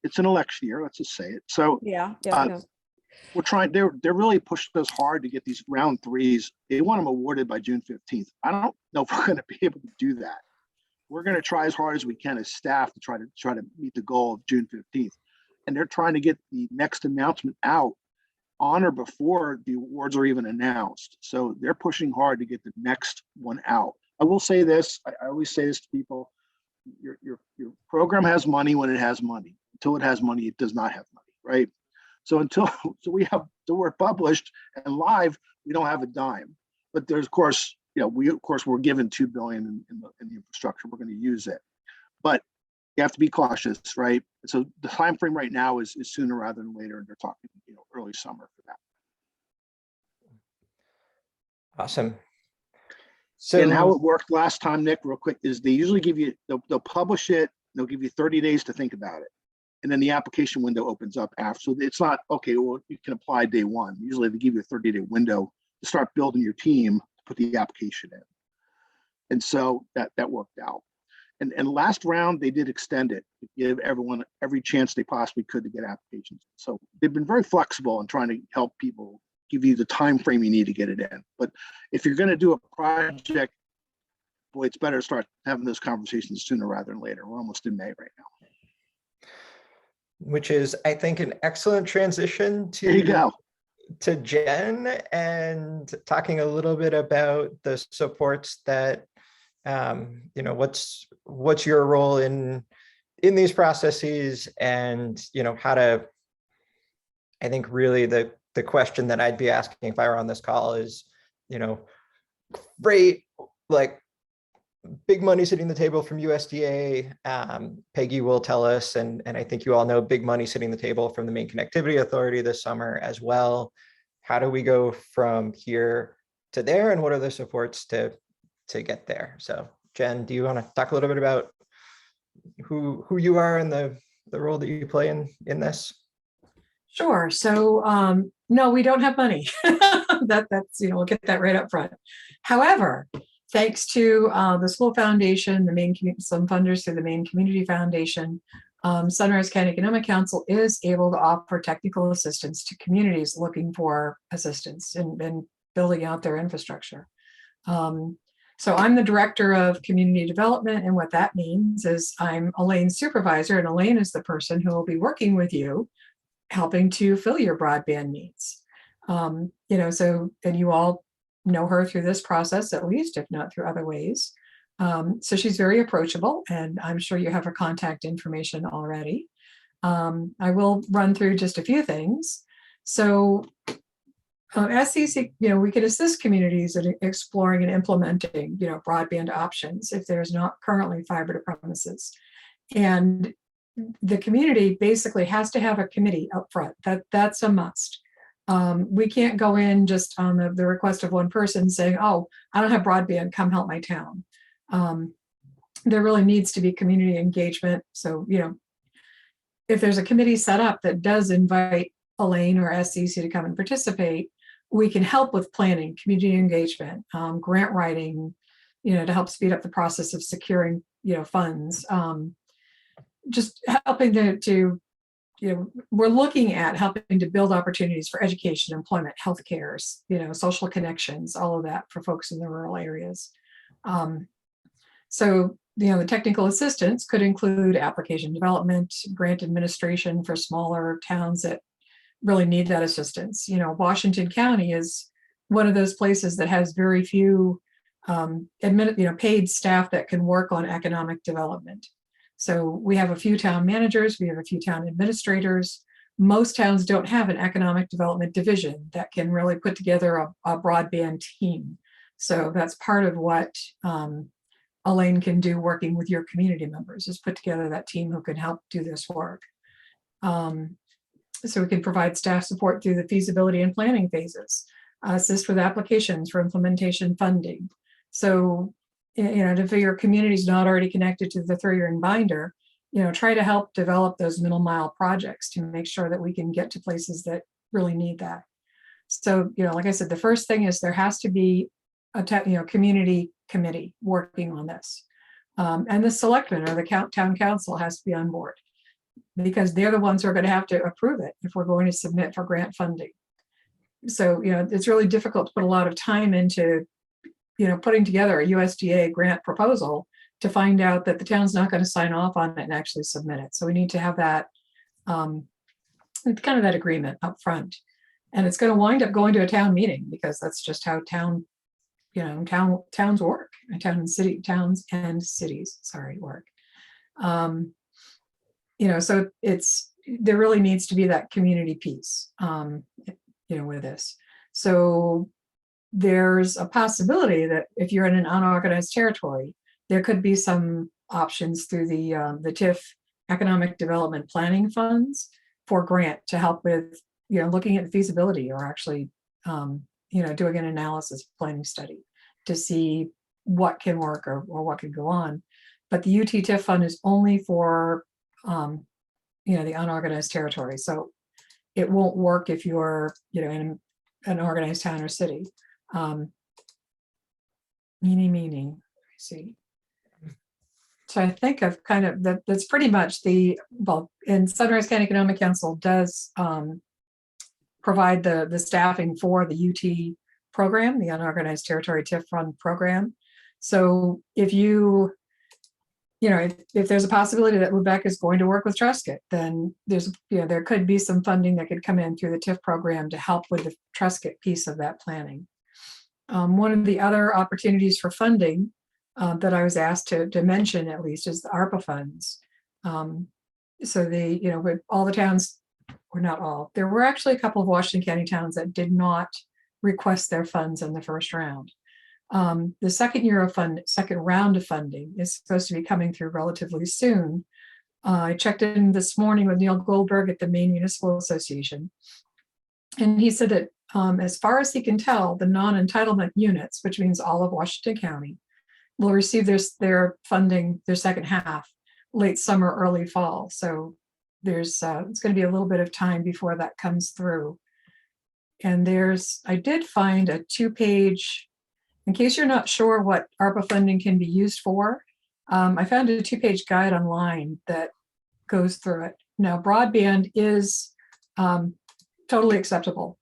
it's an election year. Let's just say it. So yeah. We're trying. They're really pushing us hard to get these round threes. They want them awarded by June 15th. I don't know if we're going to be able to do that. We're going to try as hard as we can as staff to try to meet the goal of June 15th, and they're trying to get the next announcement out on or before the awards are even announced. So they're pushing hard to get the next one out. I will say this, I always say this to people, your program has money when it has money. Until it has money, it does not have money, right? So until we're published and live, we don't have a dime. But there's, of course, we're given $2 billion in the infrastructure. We're going to use it. But you have to be cautious, right? So the time frame right now is sooner rather than later, and they're talking, early summer for that. Awesome. So, and how it worked last time, Nick, real quick, is they usually give you, they'll publish it, they'll give you 30 days to think about it. And then the application window opens up after. So it's not, okay, well, you can apply day one. Usually they give you a 30-day window to start building your team to put the application in. And so that worked out. And last round, they did extend it to give everyone every chance they possibly could to get applications. So they've been very flexible in trying to help people, give you the time frame you need to get it in. But if you're going to do a project, boy, it's better to start having those conversations sooner rather than later. We're almost in May right now. Which is, I think, an excellent transition There you go. to Jen and talking a little bit about the supports that, you know, what's your role in these processes, and, you know, how to, I think really the question that I'd be asking if I were on this call is, you know, great, like big money sitting the table from USDA. Peggy will tell us, and I think you all know, big money sitting the table from the Maine Connectivity Authority this summer as well. How do we go from here to there, and what are the supports to get there? So Jen, do you want to talk a little bit about who you are and the role that you play in this? Sure. So no, we don't have money. That's, you know, we'll get that right up front. However, thanks to the school foundation, the Maine community, some funders through the Maine Community Foundation, Sunrise County Economic Council is able to offer technical assistance to communities looking for assistance in building out their infrastructure. So I'm the director of community development, and what that means is I'm Elaine's supervisor, and Elaine is the person who will be working with you, helping to fill your broadband needs. You know, so, and you all know her through this process, at least, if not through other ways. So she's very approachable, and I'm sure you have her contact information already. I will run through just a few things. So SCC, you know, we could assist communities in exploring and implementing, you know, broadband options if there's not currently fiber to premises. And the community basically has to have a committee up front. That's a must. We can't go in just on the request of one person saying, oh, I don't have broadband, come help my town. There really needs to be community engagement. So, you know, if there's a committee set up that does invite Elaine or SCC to come and participate, we can help with planning, community engagement, grant writing, you know, to help speed up the process of securing, you know, funds, just helping to, you know, we're looking at helping to build opportunities for education, employment, healthcare, you know, social connections, all of that for folks in the rural areas. So, you know, the technical assistance could include application development, grant administration for smaller towns that really need that assistance. You know, Washington County is one of those places that has very few paid staff that can work on economic development. So we have a few town managers, we have a few town administrators. Most towns don't have an economic development division that can really put together a broadband team. So that's part of what Elaine can do working with your community members, is put together that team who can help do this work. So we can provide staff support through the feasibility and planning phases, assist with applications for implementation funding. So, you know, if your community is not already connected to the 3-year binder, you know, try to help develop those middle mile projects to make sure that we can get to places that really need that. So, you know, like I said, the first thing is there has to be a community committee working on this. And the selectmen or the town council has to be on board, because they're the ones who are going to have to approve it if we're going to submit for grant funding. So, you know, it's really difficult to put a lot of time into, you know, putting together a USDA grant proposal to find out that the town's not going to sign off on it and actually submit it. So we need to have that kind of that agreement up front. And it's going to wind up going to a town meeting, because that's just how towns work, towns and cities work. You know, so there really needs to be that community piece, you know, with this. So there's a possibility that if you're in an unorganized territory, there could be some options through the TIF economic development planning funds for grant to help with, you know, looking at the feasibility, or actually, you know, doing an analysis planning study to see what can work or what can go on. But the UT TIF fund is only for the unorganized territory. So it won't work if you're, in an organized town or city. Meaning, let me see. So I think I've kind of, that's pretty much and Sunrise County Economic Council does provide the staffing for the UT program, the Unorganized Territory TIF Fund program. So if if there's a possibility that Lubec is going to work with Truscott, then there could be some funding that could come in through the TIF program to help with the Truscott piece of that planning. One of the other opportunities for funding that I was asked to mention, at least, is the ARPA funds. So with all the towns, or not all, there were actually a couple of Washington County towns that did not request their funds in the first round. The second round of funding is supposed to be coming through relatively soon. I checked in this morning with Neil Goldberg at the Maine Municipal Association, and he said that as far as he can tell, the non-entitlement units, which means all of Washington County, will receive their funding, their second half, late summer, early fall. So it's going to be a little bit of time before that comes through. And I did find a 2-page, in case you're not sure what ARPA funding can be used for, I found a 2-page guide online that goes through it. Now, broadband is totally acceptable.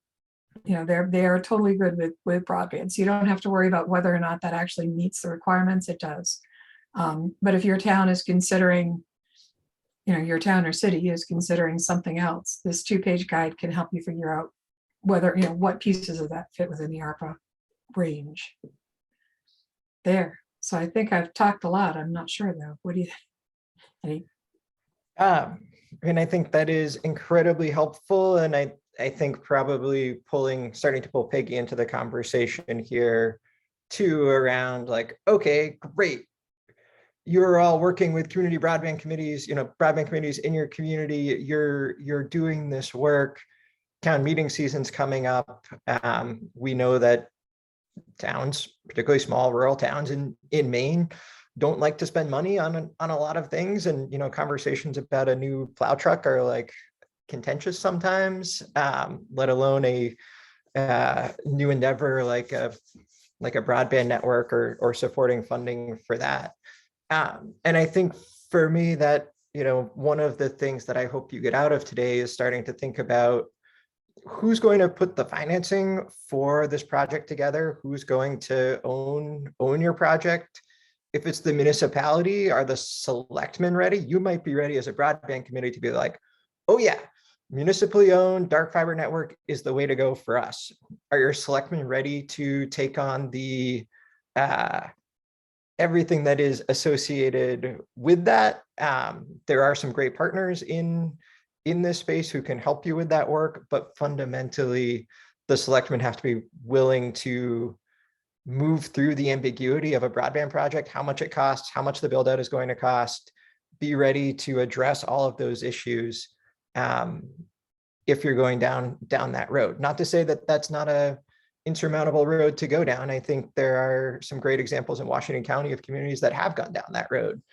They are totally good with broadband. So you don't have to worry about whether or not that actually meets the requirements. It does. But if your town is considering, your town or city is considering something else, this 2-page guide can help you figure out whether, what pieces of that fit within the ARPA range. There. So I think I've talked a lot. I'm not sure though. What do you think? And I think that is incredibly helpful. And I think probably starting to pull Peggy into the conversation here too, around like, okay, great. You're all working with community broadband committees, broadband committees in your community. You're doing this work. Town meeting season's coming up. We know that towns, particularly small rural towns in Maine, don't like to spend money on a lot of things. And, conversations about a new plow truck are like contentious sometimes, let alone a new endeavor like a broadband network or supporting funding for that. And I think for me that, one of the things that I hope you get out of today is starting to think about who's going to put the financing for this project together, who's going to own your project. If it's the municipality, are the selectmen ready? You might be ready as a broadband committee to be like, oh yeah, municipally owned dark fiber network is the way to go for us. Are your selectmen ready to take on the everything that is associated with that? There are some great partners in this space who can help you with that work, but fundamentally the selectmen have to be willing to move through the ambiguity of a broadband project, how much it costs, how much the build out is going to cost, be ready to address all of those issues if you're going down that road. Not to say that that's not a insurmountable road to go down. I think there are some great examples in Washington County of communities that have gone down that road.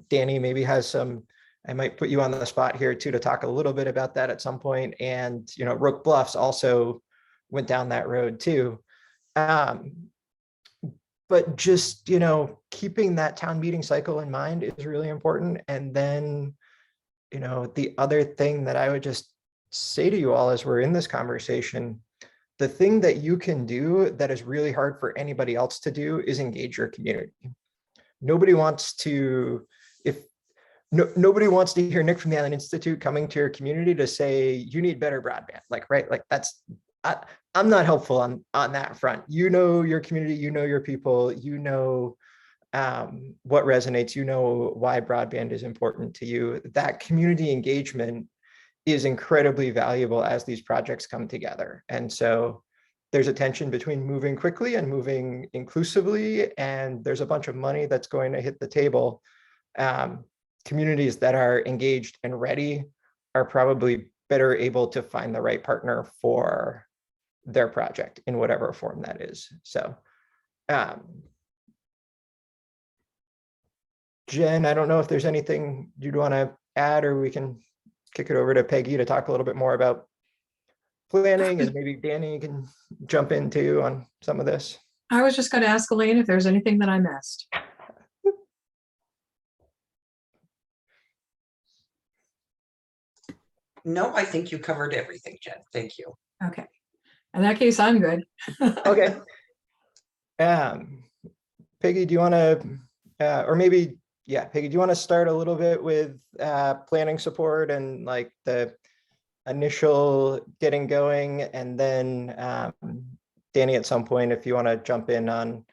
Danny maybe has some, I might put you on the spot here too, to talk a little bit about that at some point. And, Rook Bluffs also went down that road too. But just, keeping that town meeting cycle in mind is really important. And then, the other thing that I would just say to you all as we're in this conversation, the thing that you can do that is really hard for anybody else to do is engage your community. Nobody wants to hear Nick from the Island Institute coming to your community to say you need better broadband. That's I'm not helpful on that front. Your community, your people, what resonates, why broadband is important to you. That community engagement is incredibly valuable as these projects come together. And so there's a tension between moving quickly and moving inclusively, and there's a bunch of money that's going to hit the table. Communities that are engaged and ready are probably better able to find the right partner for their project in whatever form that is. So, Jen, I don't know if there's anything you'd want to add, or we can kick it over to Peggy to talk a little bit more about planning, and maybe Danny can jump in too on some of this. I was just going to ask Elaine if there's anything that I missed. No, I think you covered everything, Jen. Thank you. Okay. In that case, I'm good. Okay. Peggy, do you want to, or maybe, yeah, Peggy, do you want to start a little bit with planning support and like the initial getting going, and then Danny, at some point, if you want to jump in on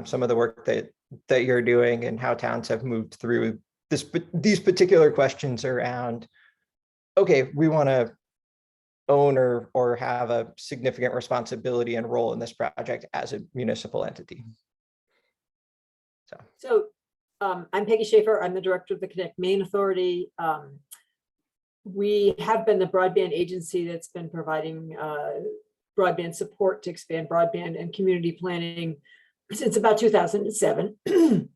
some of the work that you're doing and how towns have moved through these particular questions around, okay, we want to own or have a significant responsibility and role in this project as a municipal entity. So I'm Peggy Schaefer. I'm the director of the Connect Maine Authority. We have been the broadband agency that's been providing broadband support to expand broadband and community planning since about 2007. We haven't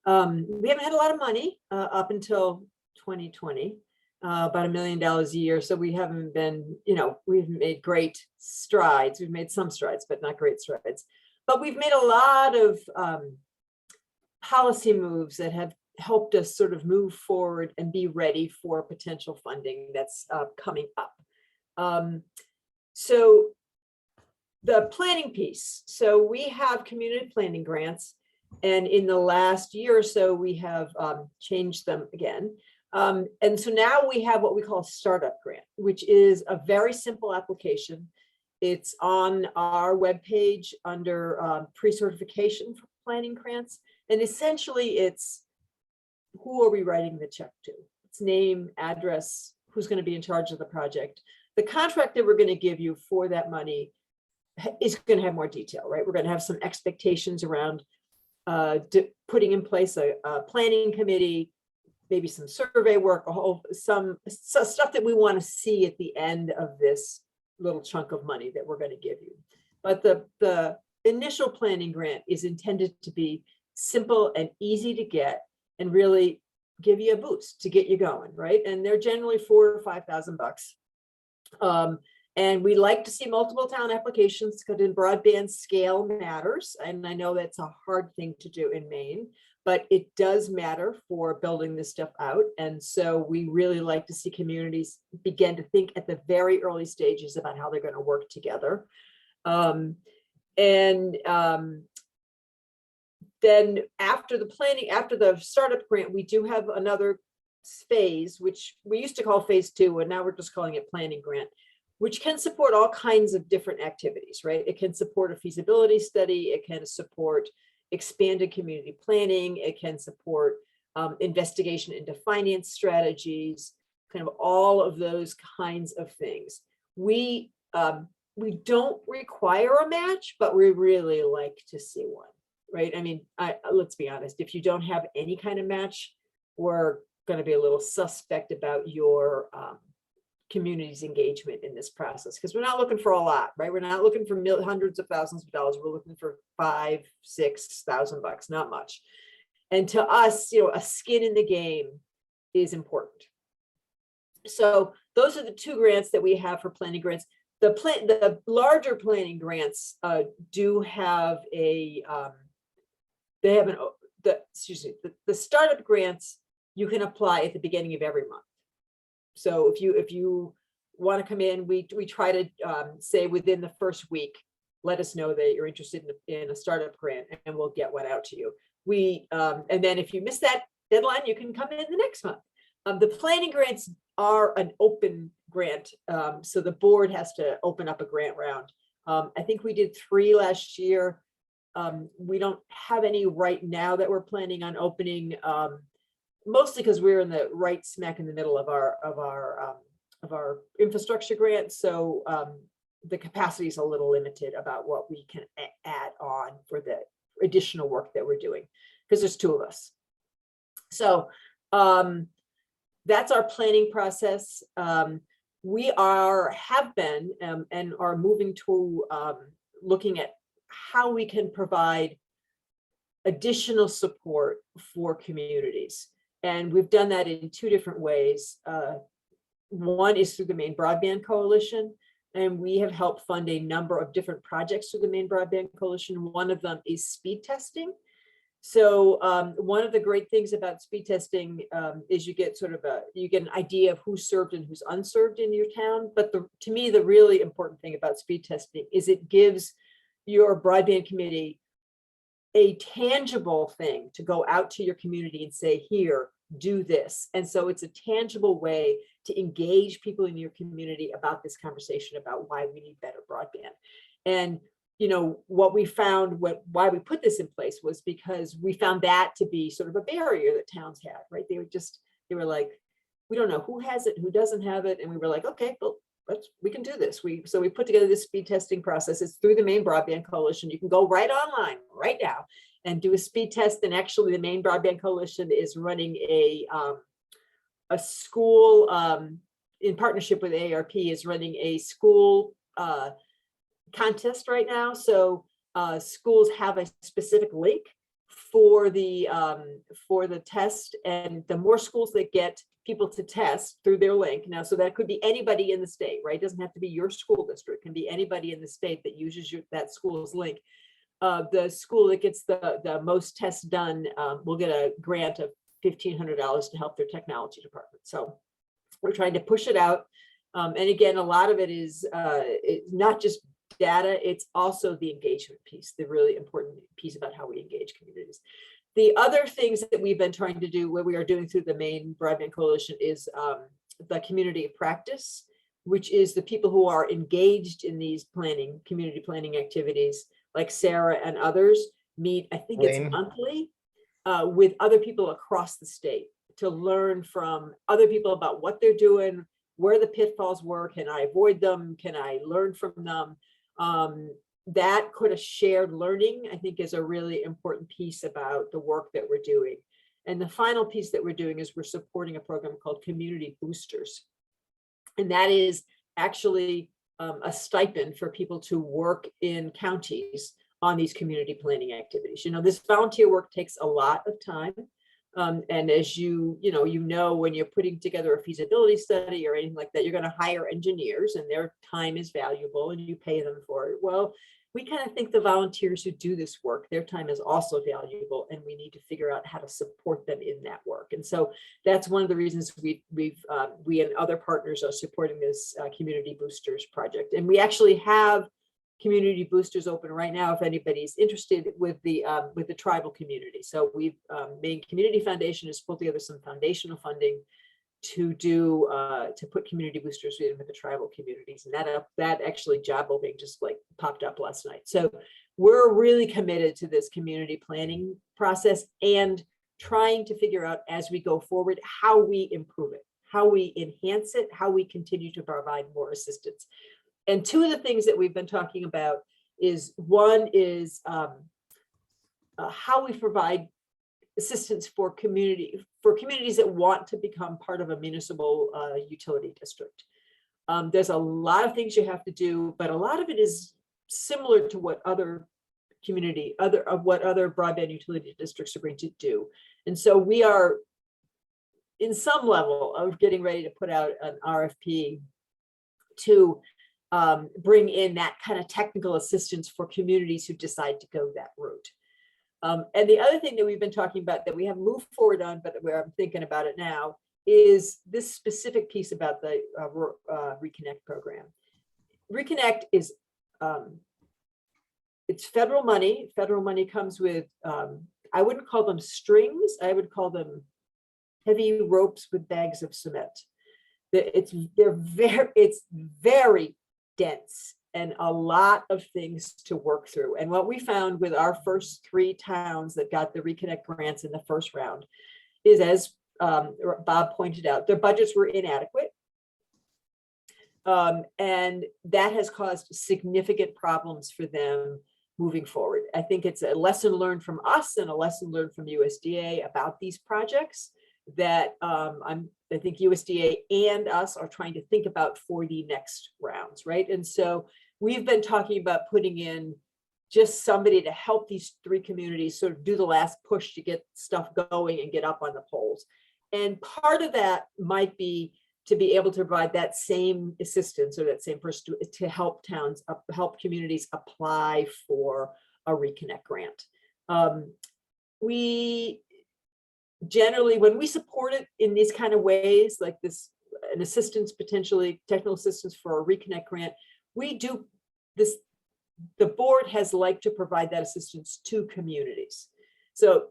had a lot of money up until 2020, about $1 million a year. So we haven't been, we've made great strides. We've made some strides, but not great strides. But we've made a lot of policy moves that have helped us sort of move forward and be ready for potential funding that's coming up. So the planning piece. So we have community planning grants, and in the last year or so, we have changed them again. And so now we have what we call a startup grant, which is a very simple application. It's on our webpage under pre-certification for planning grants. And essentially it's, who are we writing the check to? It's name, address, who's going to be in charge of the project. The contract that we're going to give you for that money is going to have more detail, right? We're going to have some expectations around putting in place a planning committee, maybe some survey work, some stuff that we want to see at the end of this little chunk of money that we're going to give you. But the initial planning grant is intended to be simple and easy to get and really give you a boost to get you going, right? And they're generally $4,000 or $5,000. And we like to see multiple town applications because in broadband, scale matters. And I know that's a hard thing to do in Maine, but it does matter for building this stuff out. And so we really like to see communities begin to think at the very early stages about how they're going to work together. Then after the planning, after the startup grant, we do have another phase, which we used to call phase 2, and now we're just calling it planning grant, which can support all kinds of different activities, right? It can support a feasibility study. It can support expanded community planning. It can support investigation into finance strategies, kind of all of those kinds of things. We don't require a match, but we really like to see one, right? I mean, let's be honest, if you don't have any kind of match, we're going to be a little suspect about your community's engagement in this process, because we're not looking for a lot, right? We're not looking for hundreds of thousands of dollars. We're looking for $5,000-6,000, not much. And to us, a skin in the game is important. So those are the 2 grants that we have for planning grants. The larger planning grants do have the startup grants you can apply at the beginning of every month. So if you want to come in, we try to say within the first week, let us know that you're interested in a startup grant, and we'll get one out to you. And then if you miss that deadline, you can come in the next month. The planning grants are an open grant, so the board has to open up a grant round. I think we did 3 last year. We don't have any right now that we're planning on opening. Mostly because we're in the right smack in the middle of our infrastructure grant. So the capacity is a little limited about what we can add on for the additional work that we're doing, because there's 2 of us. So that's our planning process. We have been and are moving to looking at how we can provide additional support for communities. And we've done that in 2 different ways. One is through the Maine Broadband Coalition, and we have helped fund a number of different projects through the Maine Broadband Coalition. One of them is speed testing. So one of the great things about speed testing is you get you get an idea of who's served and who's unserved in your town. But to me, the really important thing about speed testing is it gives your broadband committee a tangible thing to go out to your community and say, here, do this. And so it's a tangible way to engage people in your community about this conversation about why we need better broadband. And you know, what we found, why we put this in place was because we found that to be sort of a barrier that towns had, right? They were like, we don't know who has it, who doesn't have it. And we were like, okay, well, we can do this. So we put together this speed testing process. It's through the Maine Broadband Coalition. You can go right online right now and do a speed test. And actually the Maine Broadband Coalition is running a school, in partnership with AARP, is running a school contest right now. So schools have a specific link for the test, and the more schools that get people to test through their link now, so that could be anybody in the state, right? It doesn't have to be your school district, it can be anybody in the state that uses that school's link. The school that gets the most tests done will get a grant of $1,500 to help their technology department. So we're trying to push it out. And again, a lot of it is not just data, it's also the engagement piece, the really important piece about how we engage communities. The other things that we've been trying to do, what we are doing through the Maine Broadband Coalition, is the community of practice, which is the people who are engaged in these community planning activities, like Sarah and others meet, I think it's monthly, with other people across the state to learn from other people about what they're doing, where the pitfalls were, can I avoid them, can I learn from them? That kind of shared learning, I think, is a really important piece about the work that we're doing. And the final piece that we're doing is we're supporting a program called Community Boosters. And that is actually a stipend for people to work in counties on these community planning activities. You know, this volunteer work takes a lot of time. And as you know, when you're putting together a feasibility study or anything like that, you're going to hire engineers and their time is valuable and you pay them for it. Well, we kind of think the volunteers who do this work, their time is also valuable, and we need to figure out how to support them in that work. And so that's one of the reasons we and other partners are supporting this Community Boosters project. And we actually have Community Boosters open right now if anybody's interested with the tribal community. So we've Maine Community Foundation has pulled together some foundational funding to do to put Community Boosters in with the tribal communities, and that actually job opening just like popped up last night. So we're really committed to this community planning process and trying to figure out as we go forward how we improve it, how we enhance it, how we continue to provide more assistance. And two of the things that we've been talking about is one is how we provide assistance for communities that want to become part of a municipal utility district. There's a lot of things you have to do, but a lot of it is similar to what other broadband utility districts are going to do. And so we are in some level of getting ready to put out an RFP to bring in that kind of technical assistance for communities who decide to go that route. And the other thing that we've been talking about that we have moved forward on, but where I'm thinking about it now, is this specific piece about the Reconnect program. Reconnect is, it's federal money. Federal money comes with, I wouldn't call them strings, I would call them heavy ropes with bags of cement. It's very dense and a lot of things to work through. And what we found with our first 3 towns that got the Reconnect grants in the first round is, as Bob pointed out, their budgets were inadequate. And that has caused significant problems for them moving forward. I think it's a lesson learned from us and a lesson learned from USDA about these projects that I think USDA and us are trying to think about for the next rounds, right? And so we've been talking about putting in just somebody to help these 3 communities sort of do the last push to get stuff going and get up on the polls. And part of that might be to be able to provide that same assistance or that same person to help towns, help communities apply for a Reconnect grant. We generally, when we support it in these kind of ways, like this, an assistance, potentially technical assistance for a Reconnect grant, we do this, the board has liked to provide that assistance to communities. So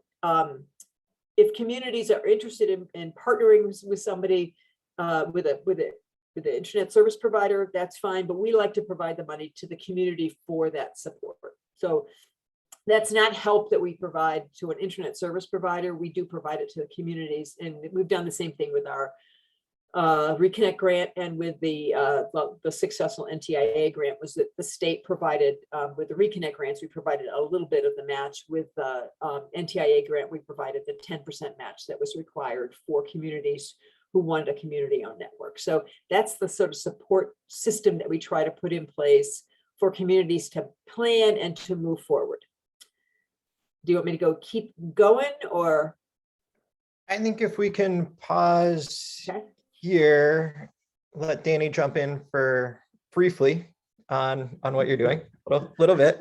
if communities are interested in partnering with somebody, with an internet service provider, that's fine, but we like to provide the money to the community for that support. So that's not help that we provide to an internet service provider. We do provide it to the communities, and we've done the same thing with our Reconnect grant and with the successful NTIA grant. Was that the state provided with the Reconnect grants, we provided a little bit of the match. With the NTIA grant, we provided the 10% match that was required for communities who wanted a community-owned network. So that's the sort of support system that we try to put in place for communities to plan and to move forward. Do you want me to keep going, or? I think if we can pause Okay. here, let Danny jump in for briefly on what you're doing, a little bit.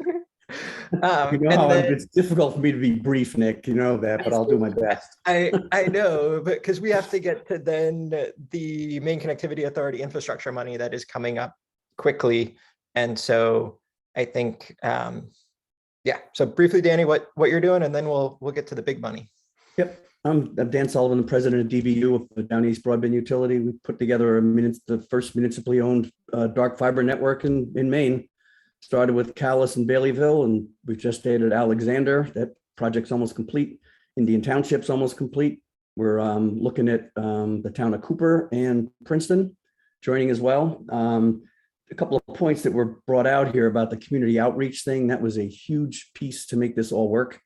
You know And how then- it's difficult for me to be brief, Nick, you know that, but I'll do my best. I know, but because we have to get to then the Maine Connectivity Authority infrastructure money that is coming up quickly. And so I think, yeah, so briefly, Danny, what you're doing, and then we'll get to the big money. Yep, I'm Dan Sullivan, the president of DBU of the Down East Broadband Utility. We put together the first municipally owned dark fiber network in Maine. Started with Calais and Baileyville, and we've just added Alexander. That project's almost complete. Indian Township's almost complete. We're looking at the town of Cooper and Princeton joining as well. A couple of points that were brought out here about the community outreach thing. That was a huge piece to make this all work.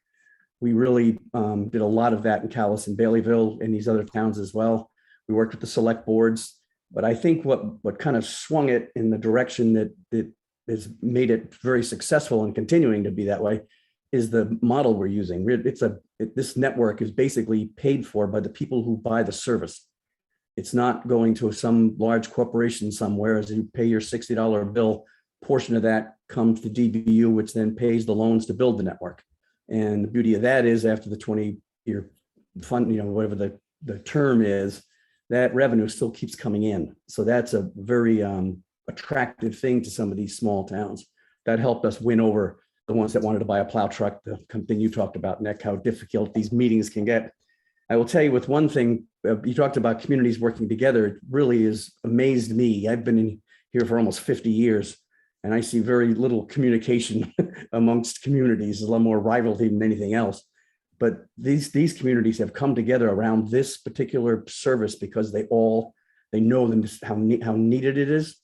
We really did a lot of that in Calais and Baileyville and these other towns as well. We worked with the select boards, but I think what kind of swung it in the direction that has made it very successful and continuing to be that way is the model we're using. This network is basically paid for by the people who buy the service. It's not going to some large corporation somewhere. As you pay your $60 bill, portion of that comes to DBU, which then pays the loans to build the network. And the beauty of that is after the 20-year fund, whatever the term is, that revenue still keeps coming in. So that's a very attractive thing to some of these small towns. That helped us win over the ones that wanted to buy a plow truck, the thing you talked about, Nick, how difficult these meetings can get. I will tell you with one thing, you talked about communities working together. It really has amazed me. I've been in here for almost 50 years, and I see very little communication amongst communities. There's a lot more rivalry than anything else. But these communities have come together around this particular service because they know how needed it is.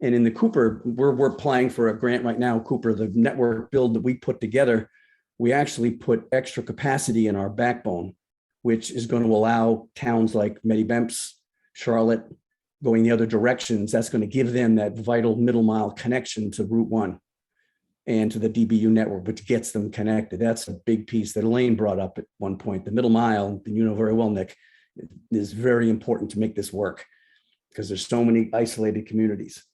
And in the Cooper, we're applying for a grant right now. Cooper, the network build that we put together, we actually put extra capacity in our backbone, which is going to allow towns like Medibemps, Charlotte, going the other directions. That's going to give them that vital middle mile connection to Route 1 and to the DBU network, which gets them connected. That's a big piece that Elaine brought up at one point. The middle mile, you know very well, Nick, is very important to make this work because there's so many isolated communities.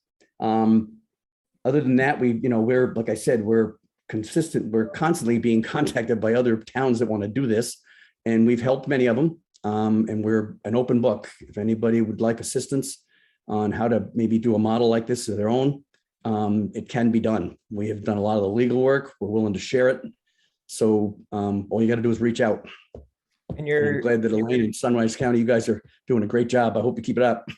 Other than that, we're, like I said, we're consistent. We're constantly being contacted by other towns that want to do this, and we've helped many of them. And we're an open book. If anybody would like assistance on how to maybe do a model like this of their own, it can be done. We have done a lot of the legal work. We're willing to share it. So all you got to do is reach out. And I'm glad that Elaine in Sunrise County, you guys are doing a great job. I hope you keep it up.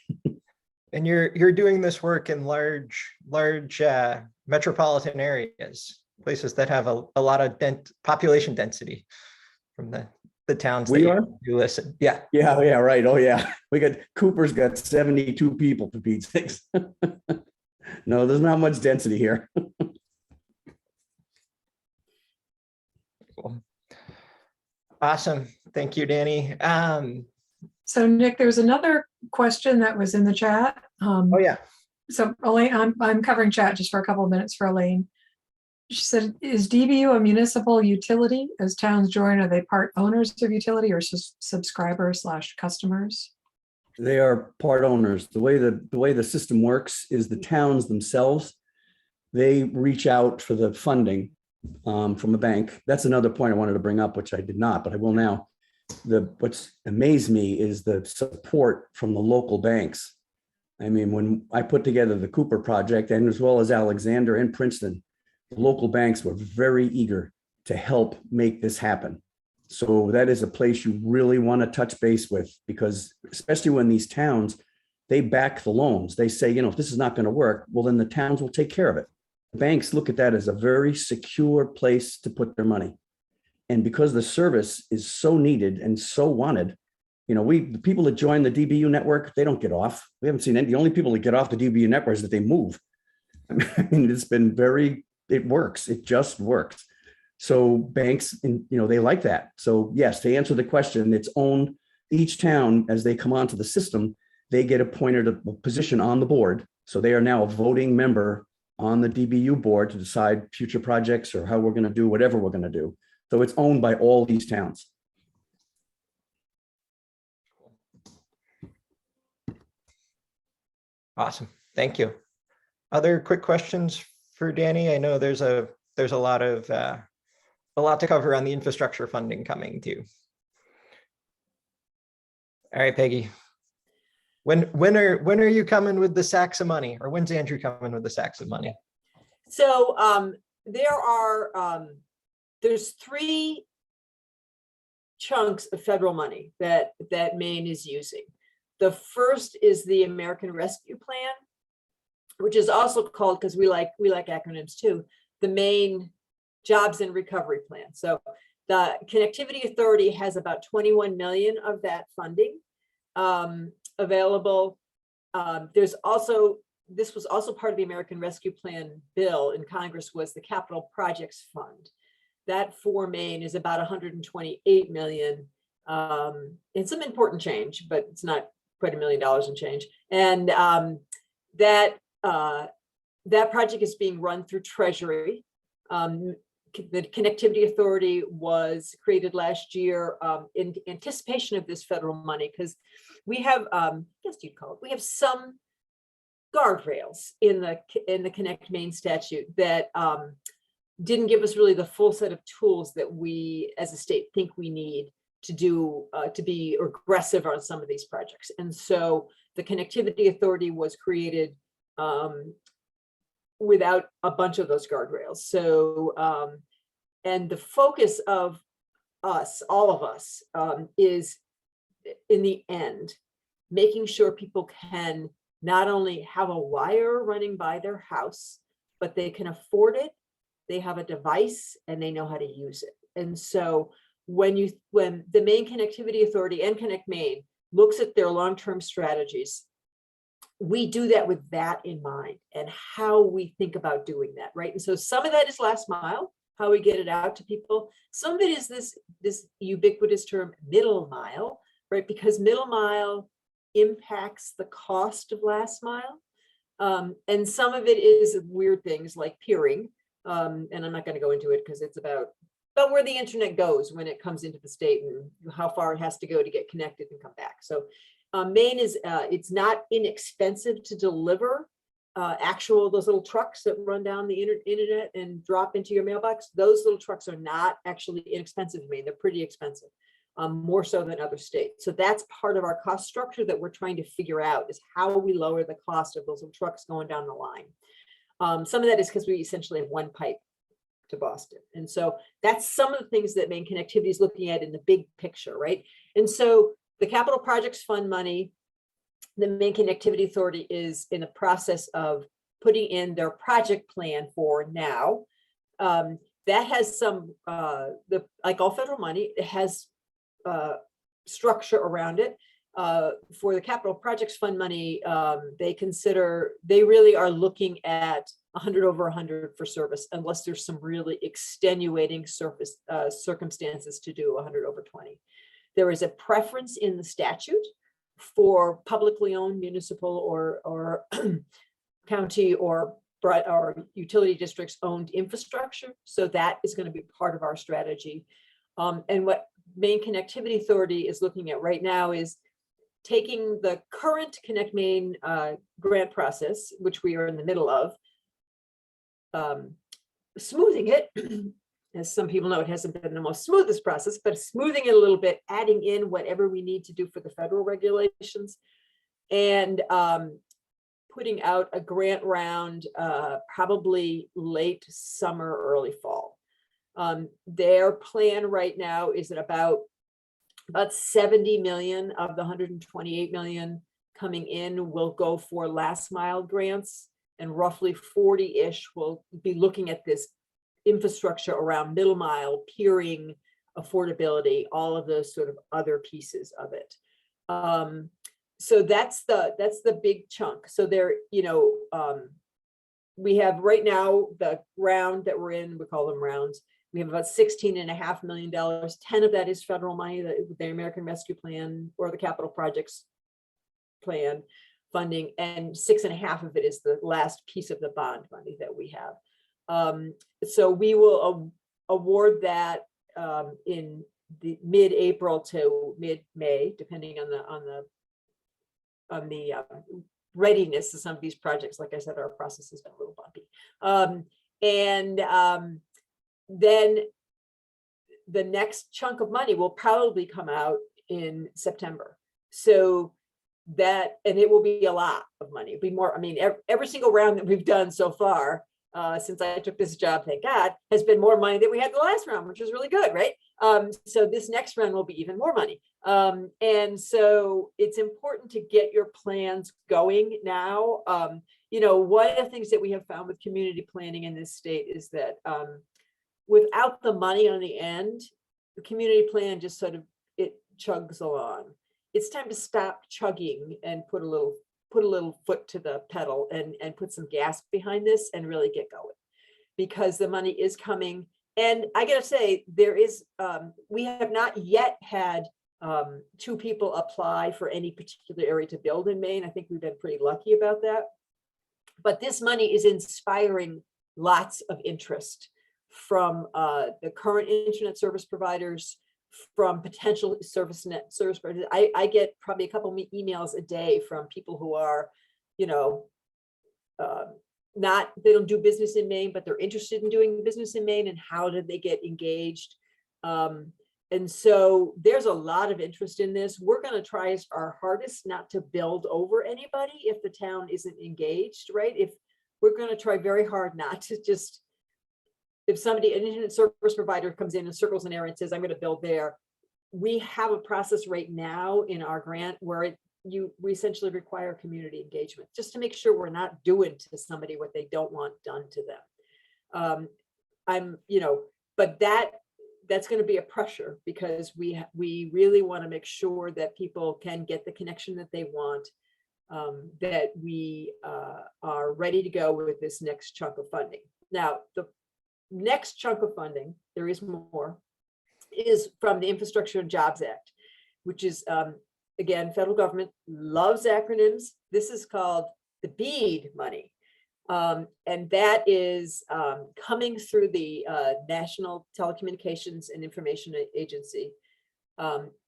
And you're doing this work in large metropolitan areas, places that have a lot of population density from the towns. We are? You listen. Yeah. Yeah, right. Oh, yeah. Cooper's got 72 people to Pete's sakes. No, there's not much density here. Cool. Awesome. Thank you, Danny. So Nick, there's another question that was in the chat. Oh, yeah. So Elaine, I'm covering chat just for a couple of minutes for Elaine. She said, is DBU a municipal utility? As towns join, are they part owners of utility or subscribers / customers? They are part owners. The way the system works is the towns themselves, they reach out for the funding from a bank. That's another point I wanted to bring up, which I did not, but I will now. What's amazed me is the support from the local banks. I mean, when I put together the Cooper project, and as well as Alexander and Princeton, the local banks were very eager to help make this happen. So that is a place you really want to touch base with, because especially when these towns, they back the loans. They say, if this is not going to work, well, then the towns will take care of it. Banks look at that as a very secure place to put their money. And because the service is so needed and so wanted, the people that join the DBU network, they don't get off. We haven't seen any. The only people that get off the DBU network is that they move. I mean, it's been it works. It just works. So banks, they like that. So yes, to answer the question, it's owned. Each town, as they come onto the system, they get appointed a position on the board. So they are now a voting member on the DBU board to decide future projects or how we're going to do whatever we're going to do. So it's owned by all these towns. Awesome. Thank you. Other quick questions for Danny? I know there's a lot to cover on the infrastructure funding coming too. All right, Peggy. When are you coming with the sacks of money, or when's Andrew coming with the sacks of money? So there's 3 chunks of federal money that Maine is using. The first is the American Rescue Plan, which is also called, because we like acronyms too, the Maine Jobs and Recovery Plan. So the Connectivity Authority has about 21 million of that funding available. This was also part of the American Rescue Plan bill in Congress, was the Capital Projects Fund. That for Maine is about 128 million. It's some important change, but it's not quite $1 million in change. And that project is being run through Treasury. The Connectivity Authority was created last year in anticipation of this federal money, because we have, we have some guardrails in the Connect Maine statute that didn't give us really the full set of tools that we as a state think we need to do to be aggressive on some of these projects. And so the Connectivity Authority was created without a bunch of those guardrails. So and the focus of us, all of us, is in the end making sure people can not only have a wire running by their house, but they can afford it, they have a device, and they know how to use it. And so when the Maine Connectivity Authority and Connect Maine looks at their long-term strategies, we do that with that in mind and how we think about doing that, right? And so some of that is last mile, how we get it out to people. Some of it is this ubiquitous term, middle mile, right? Because middle mile impacts the cost of last mile. And some of it is weird things like peering. And I'm not going to go into it because it's about where the internet goes when it comes into the state and how far it has to go to get connected and come back. So Maine is, it's not inexpensive to deliver those little trucks that run down the internet and drop into your mailbox. Those little trucks are not actually inexpensive in Maine. They're pretty expensive, more so than other states. So that's part of our cost structure that we're trying to figure out, is how we lower the cost of those little trucks going down the line. Some of that is because we essentially have one pipe to Boston. And so that's some of the things that Maine Connectivity is looking at in the big picture, right? And so the Capital Projects Fund money, the Maine Connectivity Authority is in the process of putting in their project plan for now. That has some, like all federal money, it has structure around it. For the Capital Projects Fund money, they really are looking at 100 over 100 for service, unless there's some really extenuating circumstances to do 100 over 20. There is a preference in the statute for publicly owned municipal or county or utility districts owned infrastructure. So that is going to be part of our strategy. And what Maine Connectivity Authority is looking at right now is taking the current Connect Maine grant process, which we are in the middle of, smoothing it. As some people know, it hasn't been the most smoothest process, but smoothing it a little bit, adding in whatever we need to do for the federal regulations, and putting out a grant round probably late summer, early fall. Their plan right now is at about 70 million of the 128 million coming in will go for last mile grants, and roughly 40-ish will be looking at this infrastructure around middle mile, peering, affordability, all of those sort of other pieces of it. So that's the big chunk. So there, we have right now the round that we're in, we call them rounds. We have about $16.5 million. 10 of that is federal money, the American Rescue Plan or the Capital Projects Plan funding, and 6.5 of it is the last piece of the bond money that we have. So we will award that in the mid-April to mid-May, depending on the readiness of some of these projects. Like I said, our process has been a little bumpy. Then the next chunk of money will probably come out in September. So that, and it will be a lot of money. It'll be more, I mean, every single round that we've done so far, since I took this job, thank God, has been more money than we had the last round, which was really good, right? So this next round will be even more money. And so it's important to get your plans going now. One of the things that we have found with community planning in this state is that without the money on the end, the community plan just sort of, it chugs along. It's time to stop chugging and put a little foot to the pedal and put some gas behind this and really get going, because the money is coming. And I gotta say, there is, we have not yet had 2 people apply for any particular area to build in Maine. I think we've been pretty lucky about that. But this money is inspiring lots of interest from the current internet service providers, from potential service providers. I get probably a couple of emails a day from people who are, they don't do business in Maine, but they're interested in doing business in Maine, and how did they get engaged? And so there's a lot of interest in this. We're going to try our hardest not to build over anybody if the town isn't engaged, right? If we're going to try very hard not to just, if somebody, an internet service provider comes in and circles an area and says, I'm going to build there, we have a process right now in our grant where we essentially require community engagement, just to make sure we're not doing to somebody what they don't want done to them. But that's going to be a pressure, because we really want to make sure that people can get the connection that they want, that we are ready to go with this next chunk of funding. Now, the next chunk of funding, there is more, is from the Infrastructure and Jobs Act, which is, again, federal government loves acronyms. This is called the BEAD money. And that is coming through the National Telecommunications and Information Agency.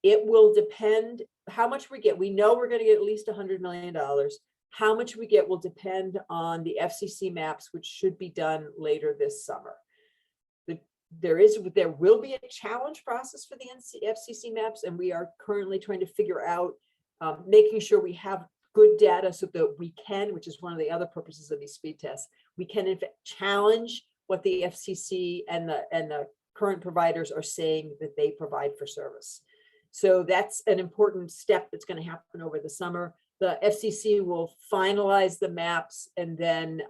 It will depend how much we get. We know we're going to get at least $100 million. How much we get will depend on the FCC maps, which should be done later this summer. There will be a challenge process for the FCC maps, and we are currently trying to figure out making sure we have good data so that we can, which is one of the other purposes of these speed tests, we can in fact challenge what the FCC and the current providers are saying that they provide for service. So that's an important step that's going to happen over the summer. The FCC will finalize the maps, and then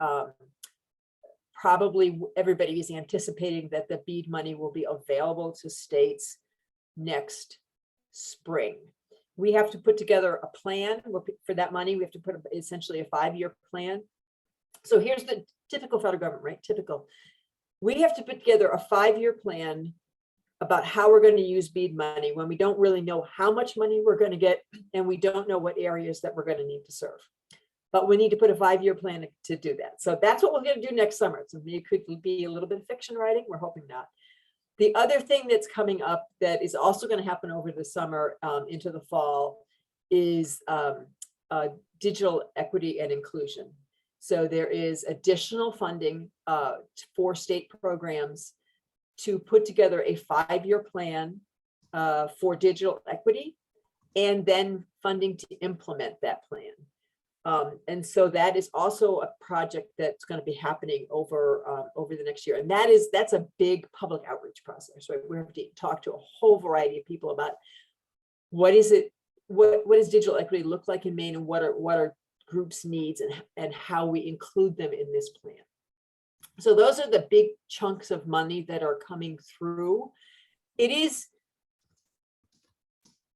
probably everybody is anticipating that the BEAD money will be available to states next spring. We have to put together a plan for that money. We have to put essentially a 5-year plan. So here's the typical federal government, right? Typical. We have to put together a 5-year plan about how we're going to use BEAD money when we don't really know how much money we're going to get, and we don't know what areas that we're going to need to serve. But we need to put a 5-year plan to do that. So that's what we're going to do next summer. So it could be a little bit of fiction writing. We're hoping not. The other thing that's coming up that is also going to happen over the summer into the fall is digital equity and inclusion. So there is additional funding for state programs to put together a 5-year plan for digital equity, and then funding to implement that plan. And so that is also a project that's going to be happening over the next year. And that's a big public outreach process, right? We have to talk to a whole variety of people about what is it, what does digital equity look like in Maine, and what are groups' needs, and how we include them in this plan. So those are the big chunks of money that are coming through. It is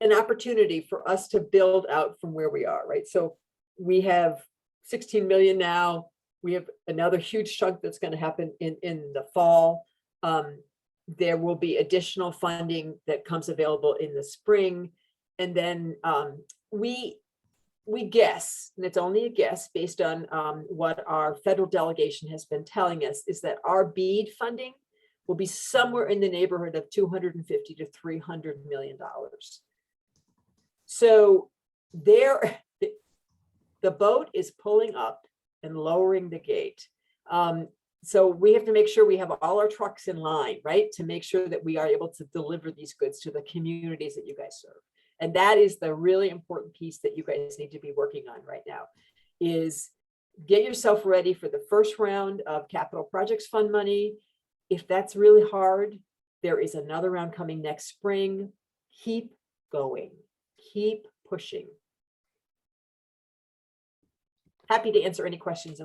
an opportunity for us to build out from where we are, right? So we have 16 million now. We have another huge chunk that's going to happen in the fall. There will be additional funding that comes available in the spring. And then we guess, and it's only a guess based on what our federal delegation has been telling us, is that our BEAD funding will be somewhere in the neighborhood of $250 to $300 million. So there, the boat is pulling up and lowering the gate. So we have to make sure we have all our trucks in line, right? To make sure that we are able to deliver these goods to the communities that you guys serve. And that is the really important piece that you guys need to be working on right now, is get yourself ready for the first round of capital projects fund money. If that's really hard, there is another round coming next spring. Keep going, keep pushing. Happy to answer any questions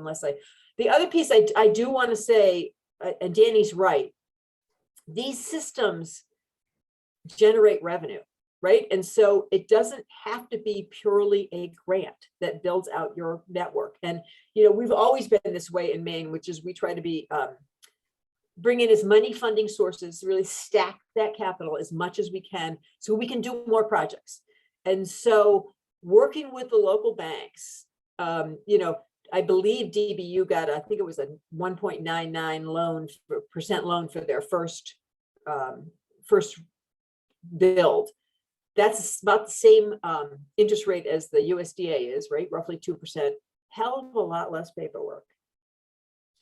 the other piece I do want to say, and Danny's right, these systems generate revenue, right? And so it doesn't have to be purely a grant that builds out your network. And, we've always been this way in Maine, which is we try to be, bring in as many funding sources, really stack that capital as much as we can so we can do more projects. And so working with the local banks, I believe DBU got, I think it was a 1.99% loan for their first build. That's about the same interest rate as the USDA is, right? Roughly 2%. Hell of a lot less paperwork.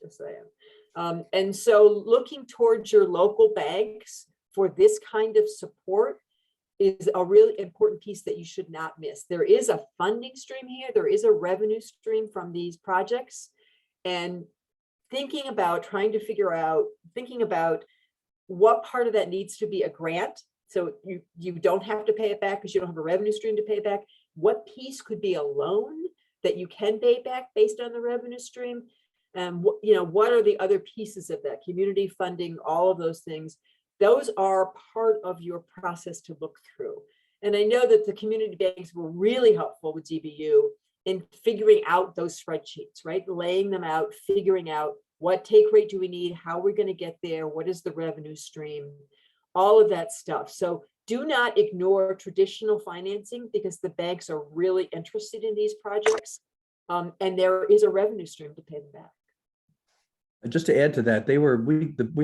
Just saying. And so looking towards your local banks for this kind of support is a really important piece that you should not miss. There is a funding stream here. There is a revenue stream from these projects. And thinking about what part of that needs to be a grant. So you don't have to pay it back because you don't have a revenue stream to pay it back. What piece could be a loan that you can pay back based on the revenue stream? What are the other pieces of that? Community funding, all of those things. Those are part of your process to look through. And I know that the community banks were really helpful with DBU in figuring out those spreadsheets, right? Laying them out, figuring out what take rate do we need, how we're going to get there, what is the revenue stream, all of that stuff. So do not ignore traditional financing because the banks are really interested in these projects. And there is a revenue stream to pay them back. Just to add to that,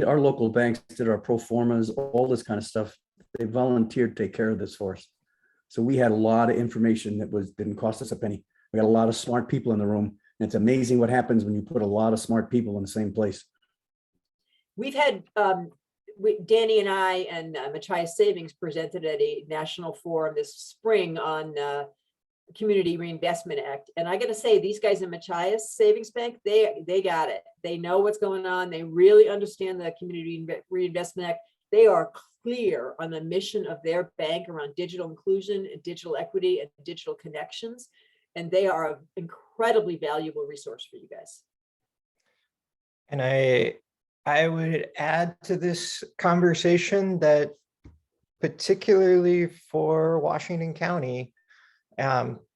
our local banks did our pro formas, all this kind of stuff. They volunteered to take care of this for us. So we had a lot of information that didn't cost us a penny. We got a lot of smart people in the room. And it's amazing what happens when you put a lot of smart people in the same place. We've had Danny and I and Machias Savings presented at a national forum this spring on Community Reinvestment Act. And I got to say, these guys in Machias Savings Bank, they got it. They know what's going on. They really understand the Community Reinvestment Act. They are clear on the mission of their bank around digital inclusion and digital equity and digital connections. And they are an incredibly valuable resource for you guys. And I would add to this conversation that particularly for Washington County,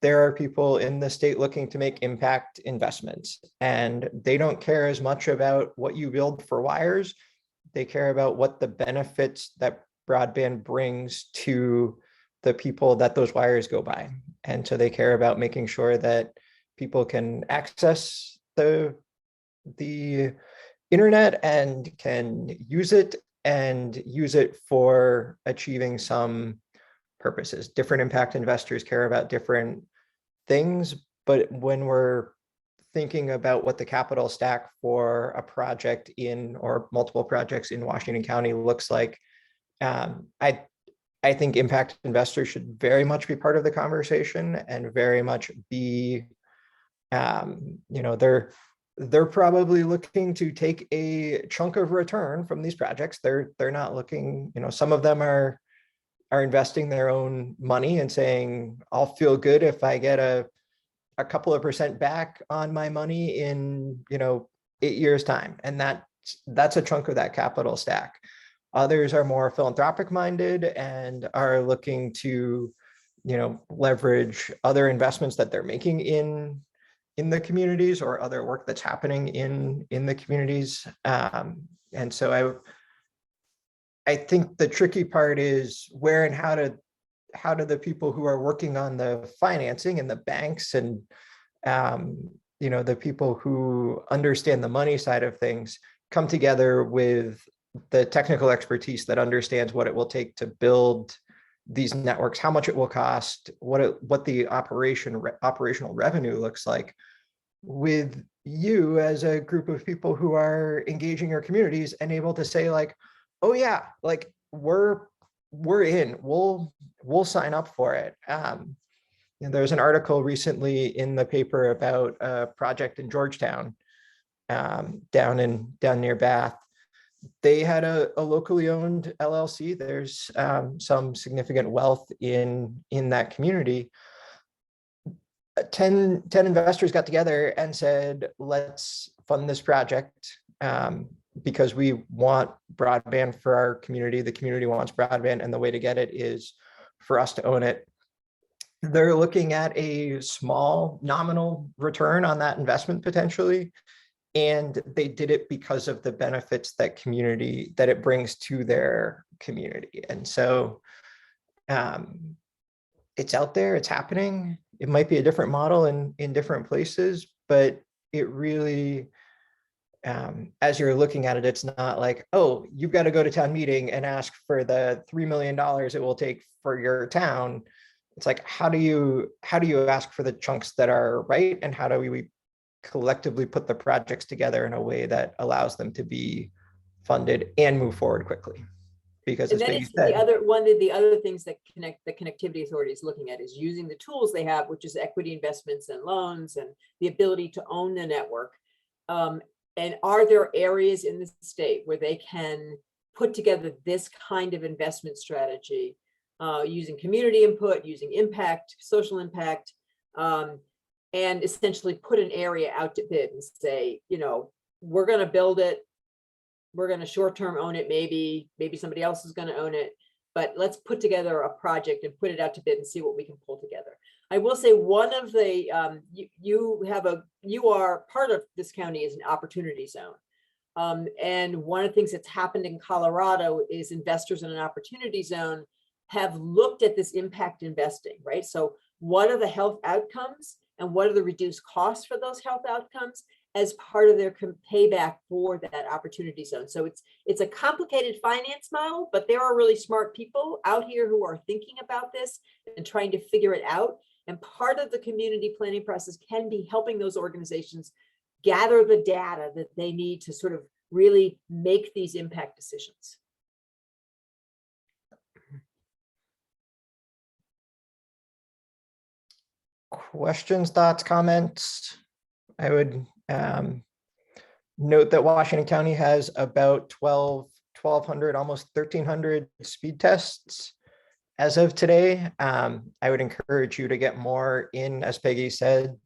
there are people in the state looking to make impact investments, and they don't care as much about what you build for wires. They care about what the benefits that broadband brings to the people that those wires go by. And so they care about making sure that people can access the internet and can use it for achieving some purposes. Different impact investors care about different things, but when we're thinking about what the capital stack for a project in or multiple projects in Washington County looks like, I think impact investors should very much be part of the conversation and very much be, they're probably looking to take a chunk of return from these projects. They're not looking, some of them are investing their own money and saying, I'll feel good if I get a couple of percent back on my money in, 8 years time. And that's a chunk of that capital stack. Others are more philanthropic minded and are looking to, leverage other investments that they're making in the communities or other work that's happening in the communities. And so I think the tricky part is where and how do the people who are working on the financing and the banks and, the people who understand the money side of things come together with the technical expertise that understands what it will take to build these networks, how much it will cost, what the operational revenue looks like, with you as a group of people who are engaging your communities and able to say like, oh yeah, like we're in, we'll sign up for it. There's an article recently in the paper about a project in Georgetown, down near Bath. They had a locally owned LLC. There's some significant wealth in that community. 10 investors got together and said, let's fund this project because we want broadband for our community. The community wants broadband, and the way to get it is for us to own it. They're looking at a small nominal return on that investment potentially. And they did it because of the benefits that it brings to their community. And so it's out there, it's happening. It might be a different model in different places, but it really, as you're looking at it, it's not like, oh, you've got to go to town meeting and ask for the $3 million it will take for your town. It's like, how do you ask for the chunks that are right? And how do we collectively put the projects together in a way that allows them to be funded and move forward quickly? Because And as then Peggy it's said, the other things that the Connectivity Authority is looking at is using the tools they have, which is equity investments and loans and the ability to own the network. And are there areas in the state where they can put together this kind of investment strategy using community input, using impact, social impact, and essentially put an area out to bid and say, we're going to build it. We're going to short-term own it. Maybe somebody else is going to own it, but let's put together a project and put it out to bid and see what we can pull together. I will say one of the, you are part of this county is an opportunity zone. And one of the things that's happened in Colorado is investors in an opportunity zone have looked at this impact investing, right? So what are the health outcomes and what are the reduced costs for those health outcomes as part of their payback for that opportunity zone? So it's a complicated finance model, but there are really smart people out here who are thinking about this and trying to figure it out. And part of the community planning process can be helping those organizations gather the data that they need to sort of really make these impact decisions. questions, thoughts, comments? I would note that Washington County has about 1,200, almost 1,300 speed tests as of today. I would encourage you to get more in, as Peggy said.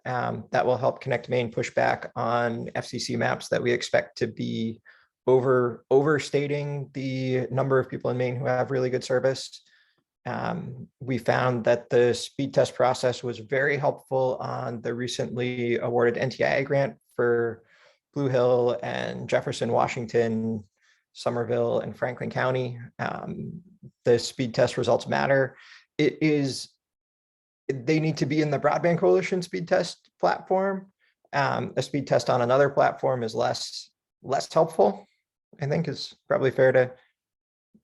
That will help Connect Maine push back on FCC maps that we expect to be overstating the number of people in Maine who have really good service. We found that the speed test process was very helpful on the recently awarded NTIA grant for Blue Hill and Jefferson, Washington, Somerville, and Franklin County. The speed test results matter. They need to be in the Broadband Coalition speed test platform. A speed test on another platform is less helpful, I think is probably fair to.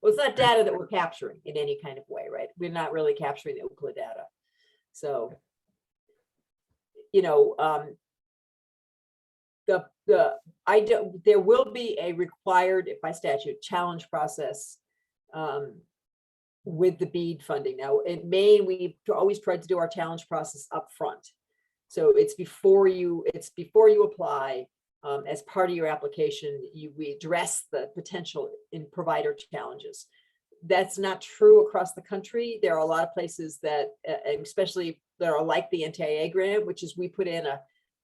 Well, it's not data that we're capturing in any kind of way, right? we're not really capturing the Ookla data. So, there will be a required, by statute, challenge process with the BEAD funding. Now, in Maine, we always tried to do our challenge process up front. So it's before you apply. As part of your application, we address the potential in provider challenges. That's not true across the country. There are a lot of places that, especially that are like the NTIA grant, which is we put in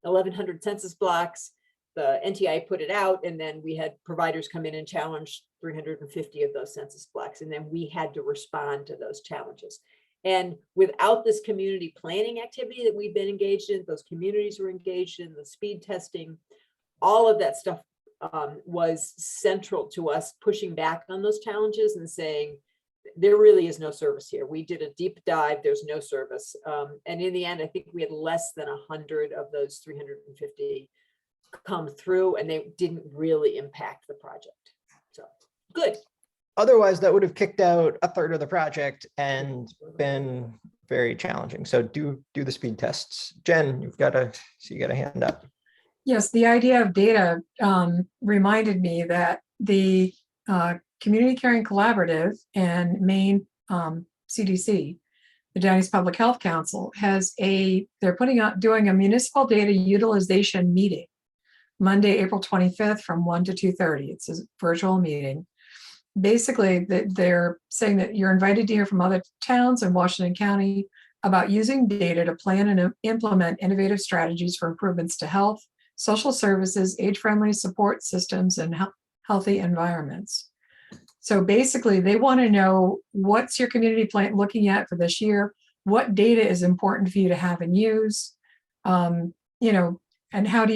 1,100 census blocks. The NTIA put it out, and then we had providers come in and challenge 350 of those census blocks, and then we had to respond to those challenges. And without this community planning activity that we've been engaged in, those communities were engaged in, the speed testing, all of that stuff was central to us pushing back on those challenges and saying, there really is no service here. We did a deep dive, there's no service. And in the end, I think we had less than 100 of those 350 come through, and they didn't really impact the project. So good. Otherwise, that would have kicked out a third of the project and been very challenging. So do the speed tests. Jen, you got a hand up. Yes, the idea of data reminded me that the Community Caring Collaborative and Maine CDC, the Down East Public Health Council, they're doing a municipal data utilization meeting Monday, April 25th from 1 to 2:30. It's a virtual meeting. Basically, they're saying that you're invited to hear from other towns in Washington County about using data to plan and implement innovative strategies for improvements to health, social services, age-friendly support systems, and healthy environments. So basically, they want to know, what's your community plan looking at for this year? What data is important for you to have and use? And how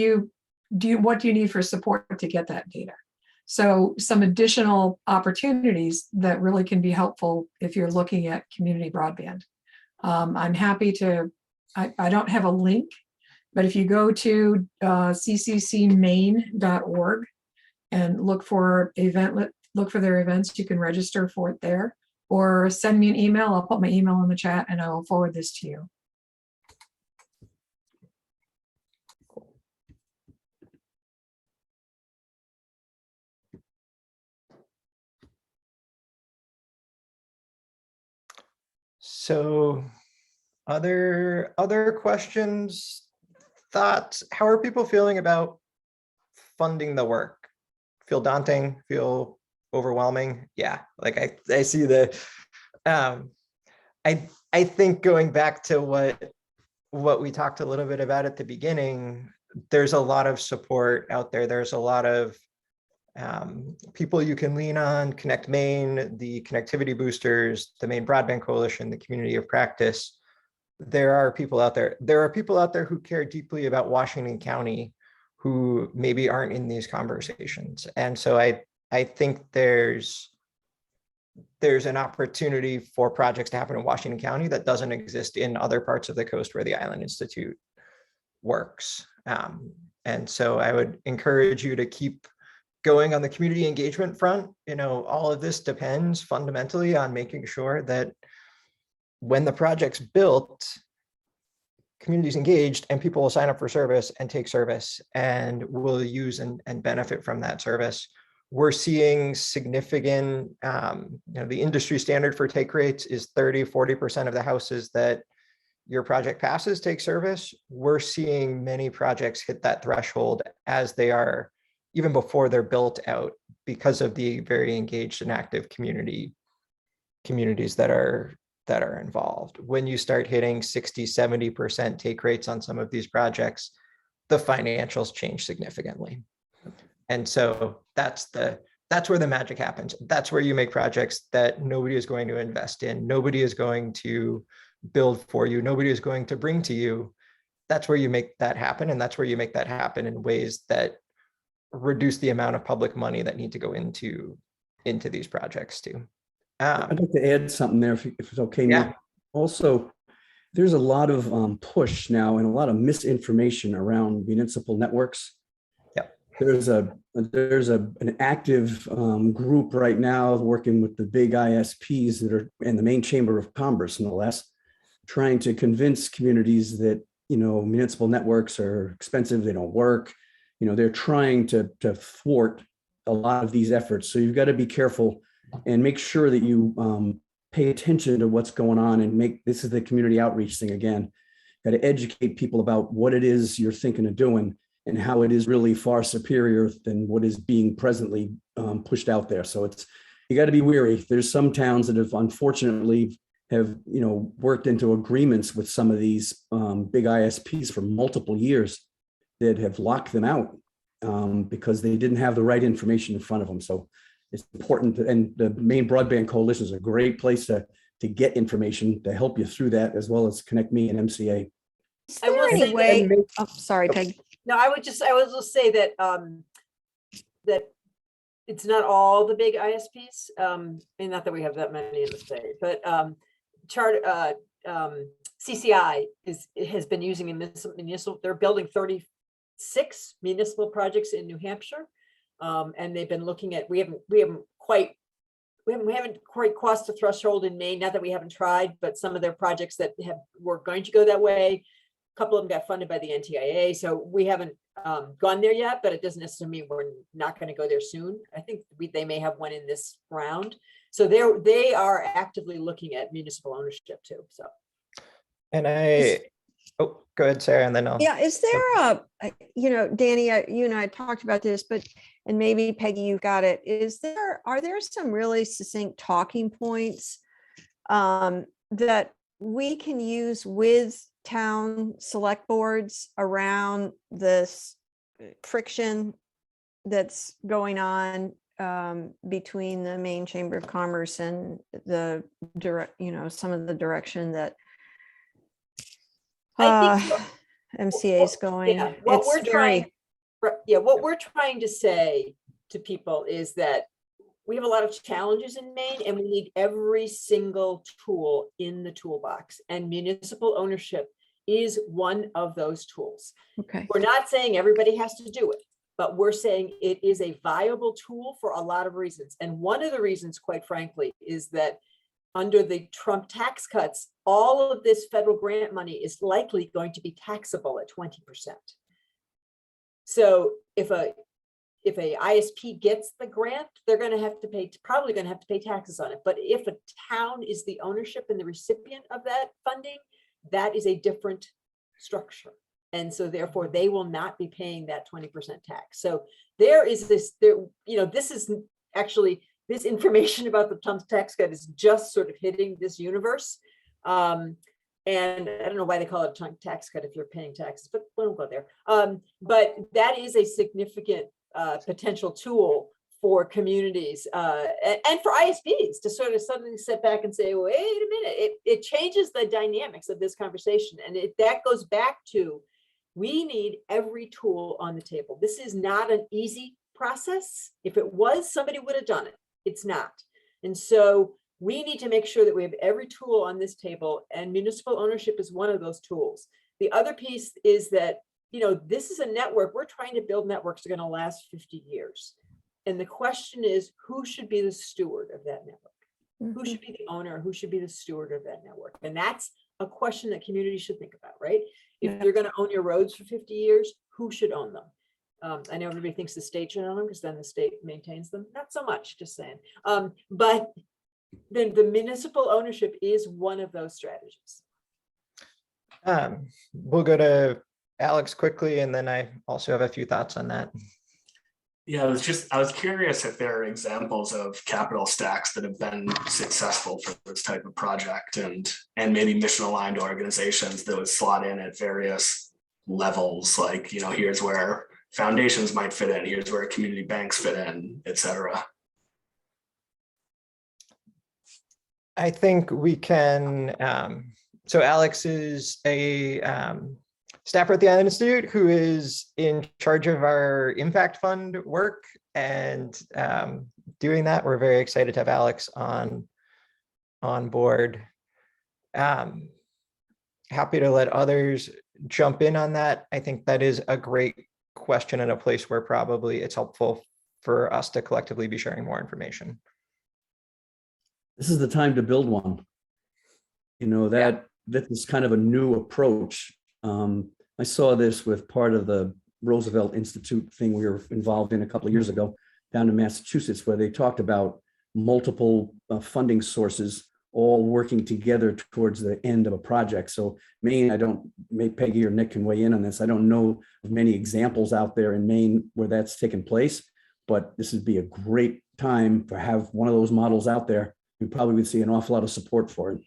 what do you need for support to get that data? So some additional opportunities that really can be helpful if you're looking at community broadband. I'm happy to, I don't have a link, but if you go to cccmaine.org and look for their events, you can register for it there, or send me an email. I'll put my email in the chat and I will forward this to you. So other questions, thoughts? How are people feeling about funding the work? Feel daunting? Feel overwhelming? Yeah, like I see the, I think going back to what we talked a little bit about at the beginning, there's a lot of support out there. There's a lot of people you can lean on. Connect Maine, the connectivity boosters, the Maine Broadband Coalition, the Community of Practice. There are people out there. There are people out there who care deeply about Washington County who maybe aren't in these conversations. And so I think there's an opportunity for projects to happen in Washington County that doesn't exist in other parts of the coast where the Island Institute works. And so I would encourage you to keep going on the community engagement front. All of this depends fundamentally on making sure that when the project's built, community's engaged and people will sign up for service and take service and will use and benefit from that service. We're seeing significant, the industry standard for take rates is 30–40% of the houses that your project passes take service. We're seeing many projects hit that threshold as they are, even before they're built out, because of the very engaged and active communities that are involved. When you start hitting 60–70% take rates on some of these projects, the financials change significantly. And so that's where the magic happens. That's where you make projects that nobody is going to invest in. Nobody is going to build for you. Nobody is going to bring to you. That's where you make that happen. And that's where you make that happen in ways that reduce the amount of public money that need to go into these projects too. I'd like to add something there if it's okay. Yeah. Nick. Also, there's a lot of push now and a lot of misinformation around municipal networks. Yep. there's an active group right now working with the big ISPs that are in the Maine Chamber of Commerce, no less, trying to convince communities that, you know, municipal networks are expensive, they don't work. You know, they're trying to thwart a lot of these efforts. So you've got to be careful and make sure that you pay attention to what's going on and this is the community outreach thing again. Got to educate people about what it is you're thinking of doing and how it is really far superior than what is being presently pushed out there. So you got to be wary. There's some towns that have unfortunately worked into agreements with some of these big ISPs for multiple years that have locked them out because they didn't have the right information in front of them. So it's important, and the Maine Broadband Coalition is a great place to get information to help you through that, as well as connect me and MCA. Is I will there any say that- way, oh, sorry, Peg. No, I would just say that, that it's not all the big ISPs, and not that we have that many in the state, but, CCI has been using a municipal, they're building 36 municipal projects in New Hampshire. And they've been looking at, we haven't quite crossed the threshold in Maine, not that we haven't tried, but some of their projects that were going to go that way, a couple of them got funded by the NTIA, so we haven't gone there yet, but it doesn't necessarily mean we're not going to go there soon. I think they may have one in this round. So they are actively looking at municipal ownership too, so. And oh, go ahead, Sarah, and then I'll. Yeah, is there Danny, you and I talked about this, and maybe Peggy, you've got it. Are there some really succinct talking points that we can use with town select boards around this friction that's going on between the Maine Chamber of Commerce and the some of the direction that I think MCA is going? Yeah, what It's we're very- what we're trying to say to people is that we have a lot of challenges in Maine and we need every single tool in the toolbox, and municipal ownership is one of those tools. Okay. We're not saying everybody has to do it, but we're saying it is a viable tool for a lot of reasons. And one of the reasons, quite frankly, is that under the Trump tax cuts, all of this federal grant money is likely going to be taxable at 20%. So if a ISP gets the grant, they're going to have to pay, probably going to have to pay taxes on it. But if a town is the ownership and the recipient of that funding, that is a different structure. And so therefore they will not be paying that 20% tax. So there is this, this is actually, this information about the Trump tax cut is just sort of hitting this universe. And I don't know why they call it a Trump tax cut if you're paying taxes, but we won't go there. But that is a significant potential tool for communities and for ISPs to sort of suddenly sit back and say, wait a minute, it changes the dynamics of this conversation. And that goes back to, we need every tool on the table. This is not an easy process. If it was, somebody would have done it. It's not. And so we need to make sure that we have every tool on this table, and municipal ownership is one of those tools. The other piece is that, this is a network. We're trying to build networks that are going to last 50 years. And the question is, who should be the steward of that network? Who should be the owner? Who should be the steward of that network? And that's a question that communities should think about, right? If you're going to own your roads for 50 years, who should own them? I know everybody thinks the state should own them because then the state maintains them. Not so much, just saying. But then the municipal ownership is one of those strategies. We'll go to Alex quickly, and then I also have a few thoughts on that. Yeah, I was curious if there are examples of capital stacks that have been successful for this type of project, and maybe mission aligned organizations that would slot in at various levels, like, here's where foundations might fit in, here's where community banks fit in, et cetera. I think we can, so Alex is a staffer at the Island Institute who is in charge of our impact fund work, and doing that. We're very excited to have Alex on board. Happy to let others jump in on that. I think that is a great question in a place where probably it's helpful for us to collectively be sharing more information. This is the time to build one. You know, that is kind of a new approach. I saw this with part of the Roosevelt Institute thing we were involved in a couple of years ago down in Massachusetts, where they talked about multiple funding sources all working together towards the end of a project. So Maine, maybe Peggy or Nick can weigh in on this. I don't know of many examples out there in Maine where that's taken place, but this would be a great time to have one of those models out there. We probably would see an awful lot of support for it.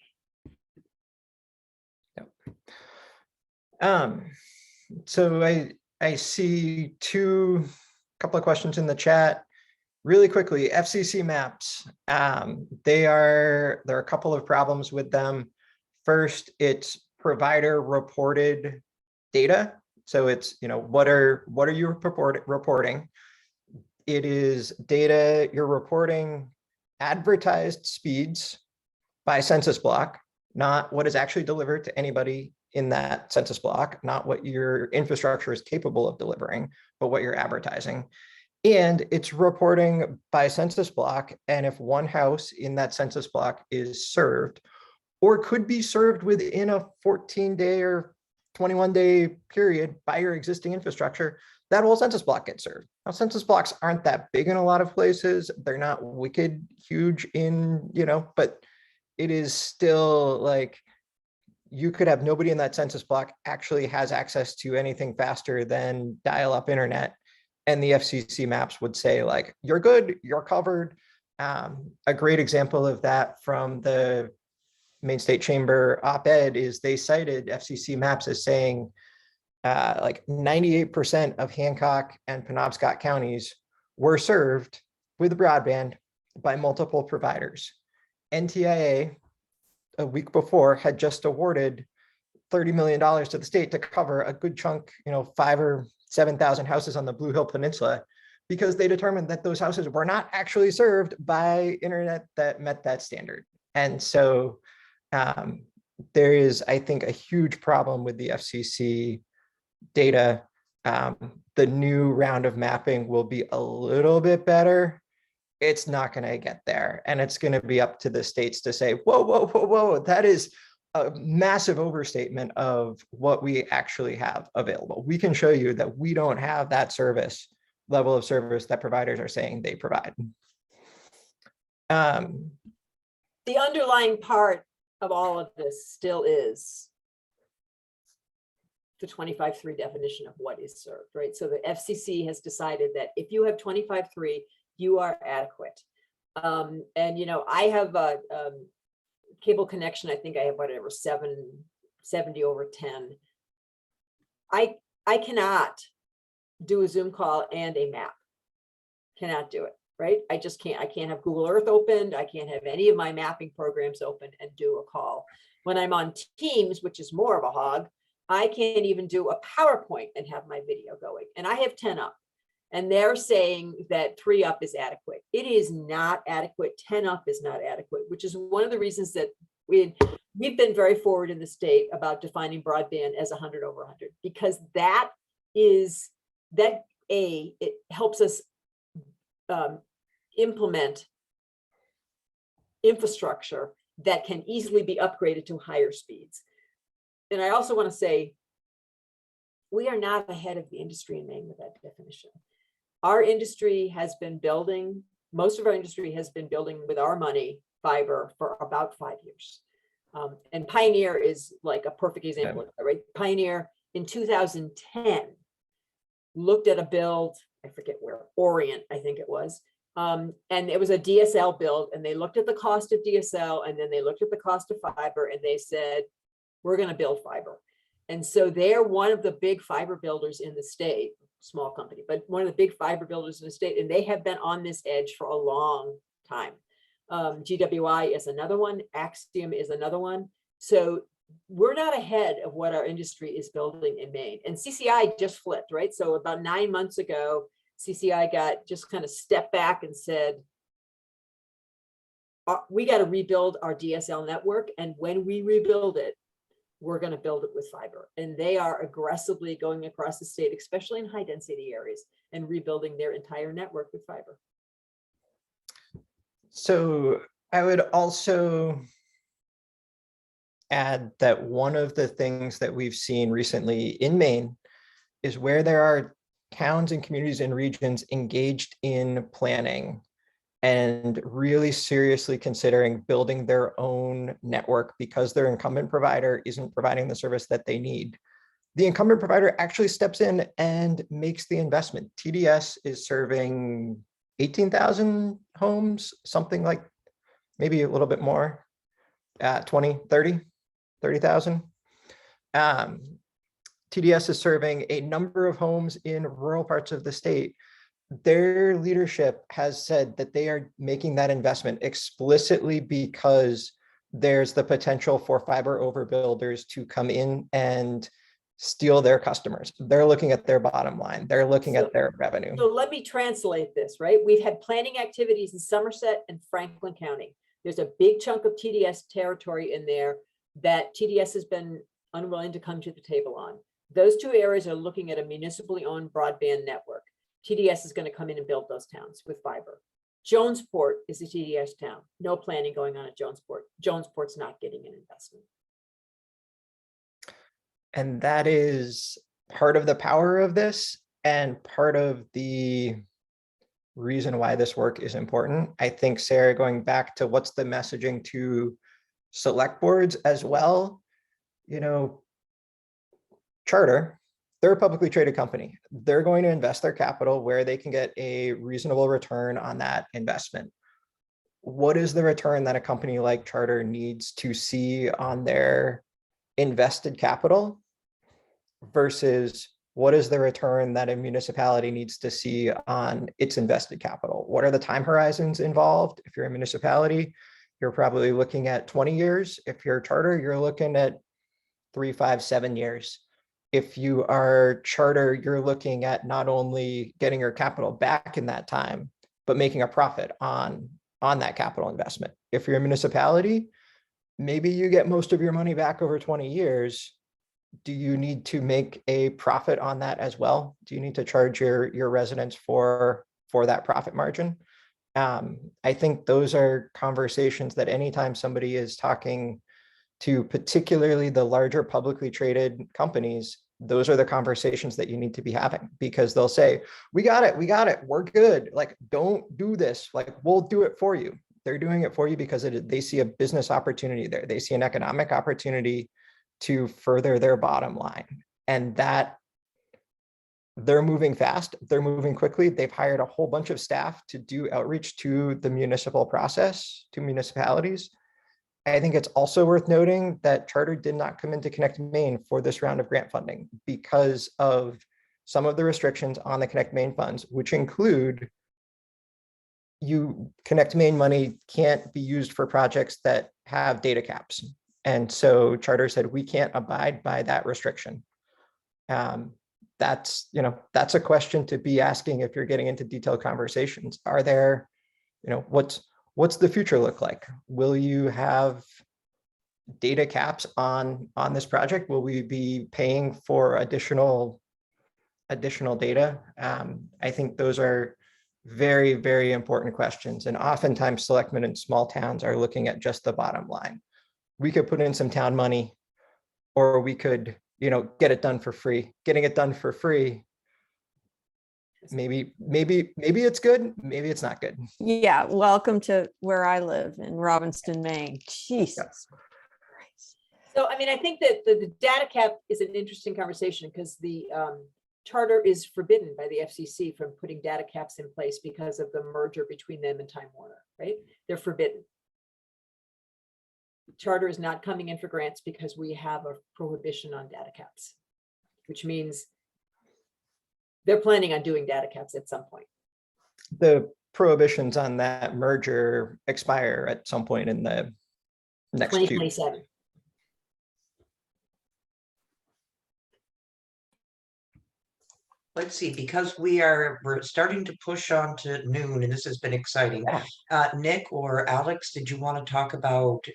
So I see couple of questions in the chat. Really quickly, FCC maps, there are a couple of problems with them. First, it's provider reported data. So it's, what are you reporting? It is data you're reporting advertised speeds by census block, not what is actually delivered to anybody in that census block, not what your infrastructure is capable of delivering, but what you're advertising. And it's reporting by census block. And if one house in that census block is served or could be served within a 14-day or 21-day period by your existing infrastructure, that whole census block gets served. Now, census blocks aren't that big in a lot of places. They're not wicked huge in, but it is still like you could have nobody in that census block actually has access to anything faster than dial-up internet. And the FCC maps would say like, you're good, you're covered. A great example of that from the Maine State Chamber op-ed is they cited FCC maps as saying like 98% of Hancock and Penobscot counties were served with broadband by multiple providers. NTIA a week before had just awarded $30 million to the state to cover a good chunk, 5,000 or 7,000 houses on the Blue Hill Peninsula, because they determined that those houses were not actually served by internet that met that standard. And so there is, I think, a huge problem with the FCC data. The new round of mapping will be a little bit better. It's not going to get there. And it's going to be up to the states to say, whoa, whoa, whoa, whoa, that is a massive overstatement of what we actually have available. We can show you that we don't have that level of service that providers are saying they provide. The underlying part of all of this still is the 25.3 definition of what is served, right? So the FCC has decided that if you have 25.3, you are adequate. And, I have a cable connection. I think I have whatever, 770 over 10. I cannot do a Zoom call and a map. Cannot do it, right? I just can't. I can't have Google Earth opened. I can't have any of my mapping programs open and do a call. When I'm on Teams, which is more of a hog, I can't even do a PowerPoint and have my video going. And I have 10 up. And they're saying that 3 up is adequate. It is not adequate. 10 up is not adequate, which is one of the reasons that we've been very forward in the state about defining broadband as 100 over 100, because it helps us implement infrastructure that can easily be upgraded to higher speeds. And I also want to say, we are not ahead of the industry in Maine with that definition. Our industry has been building, most of our industry has been building with our money fiber for about 5 years. And Pioneer is like a perfect example of that, right? Pioneer in 2010 looked at a build, I forget where, Orient, I think it was. And it was a DSL build, and they looked at the cost of DSL, and then they looked at the cost of fiber, and they said, we're going to build fiber. And so they're one of the big fiber builders in the state, small company, but one of the big fiber builders in the state, and they have been on this edge for a long time. GWI is another one, Axiom is another one. So we're not ahead of what our industry is building in Maine. And CCI just flipped, right? So about 9 months ago, CCI just kind of stepped back and said, we got to rebuild our DSL network. And when we rebuild it, we're going to build it with fiber. And they are aggressively going across the state, especially in high density areas, and rebuilding their entire network with fiber. So I would also add that one of the things that we've seen recently in Maine is where there are towns and communities and regions engaged in planning and really seriously considering building their own network because their incumbent provider isn't providing the service that they need. The incumbent provider actually steps in and makes the investment. TDS is serving 18,000 homes, something like maybe a little bit more, 20, 30,000. TDS is serving a number of homes in rural parts of the state. Their leadership has said that they are making that investment explicitly because there's the potential for fiber overbuilders to come in and steal their customers. They're looking at their bottom line. They're looking at their revenue. So let me translate this, right? We've had planning activities in Somerset and Franklin County. There's a big chunk of TDS territory in there that TDS has been unwilling to come to the table on. Those two areas are looking at a municipally owned broadband network. TDS is going to come in and build those towns with fiber. Jonesport is a TDS town. No planning going on at Jonesport. Jonesport's not getting an investment. And that is part of the power of this and part of the reason why this work is important. I think, Sarah, going back to what's the messaging to select boards as well, you know, Charter, they're a publicly traded company. They're going to invest their capital where they can get a reasonable return on that investment. What is the return that a company like Charter needs to see on their invested capital versus what is the return that a municipality needs to see on its invested capital? What are the time horizons involved? If you're a municipality, you're probably looking at 20 years. If you're a Charter, you're looking at 3, 5, 7 years. If you are Charter, you're looking at not only getting your capital back in that time, but making a profit on that capital investment. If you're a municipality, maybe you get most of your money back over 20 years. Do you need to make a profit on that as well? Do you need to charge your residents for that profit margin? I think those are conversations that anytime somebody is talking to particularly the larger publicly traded companies, those are the conversations that you need to be having, because they'll say, we got it, we're good. Like, don't do this. Like, we'll do it for you. They're doing it for you because they see a business opportunity there. They see an economic opportunity to further their bottom line. And that they're moving fast, they're moving quickly. They've hired a whole bunch of staff to do outreach to the municipal process, to municipalities. I think it's also worth noting that Charter did not come into Connect Maine for this round of grant funding because of some of the restrictions on the Connect Maine funds, which include Connect Maine money can't be used for projects that have data caps. And so Charter said, we can't abide by that restriction. That's a question to be asking if you're getting into detailed conversations. Are there, what's the future look like? Will you have data caps on this project? Will we be paying for additional data? I think those are very, very important questions. And oftentimes selectmen in small towns are looking at just the bottom line. We could put in some town money, or we could, get it done for free. Getting it done for free, maybe it's good, maybe it's not good. Yeah, welcome to where I live in Robbinston, Maine. Jesus Christ. So, I mean, I think that the data cap is an interesting conversation because the Charter is forbidden by the FCC from putting data caps in place because of the merger between them and Time Warner, right? They're forbidden. Charter is not coming in for grants because we have a prohibition on data caps, which means they're planning on doing data caps at some point. The prohibitions on that merger expire at some point in the next 2027. Let's see, because we're starting to push on to noon, and this has been exciting. Nick or Alex, did you want to talk about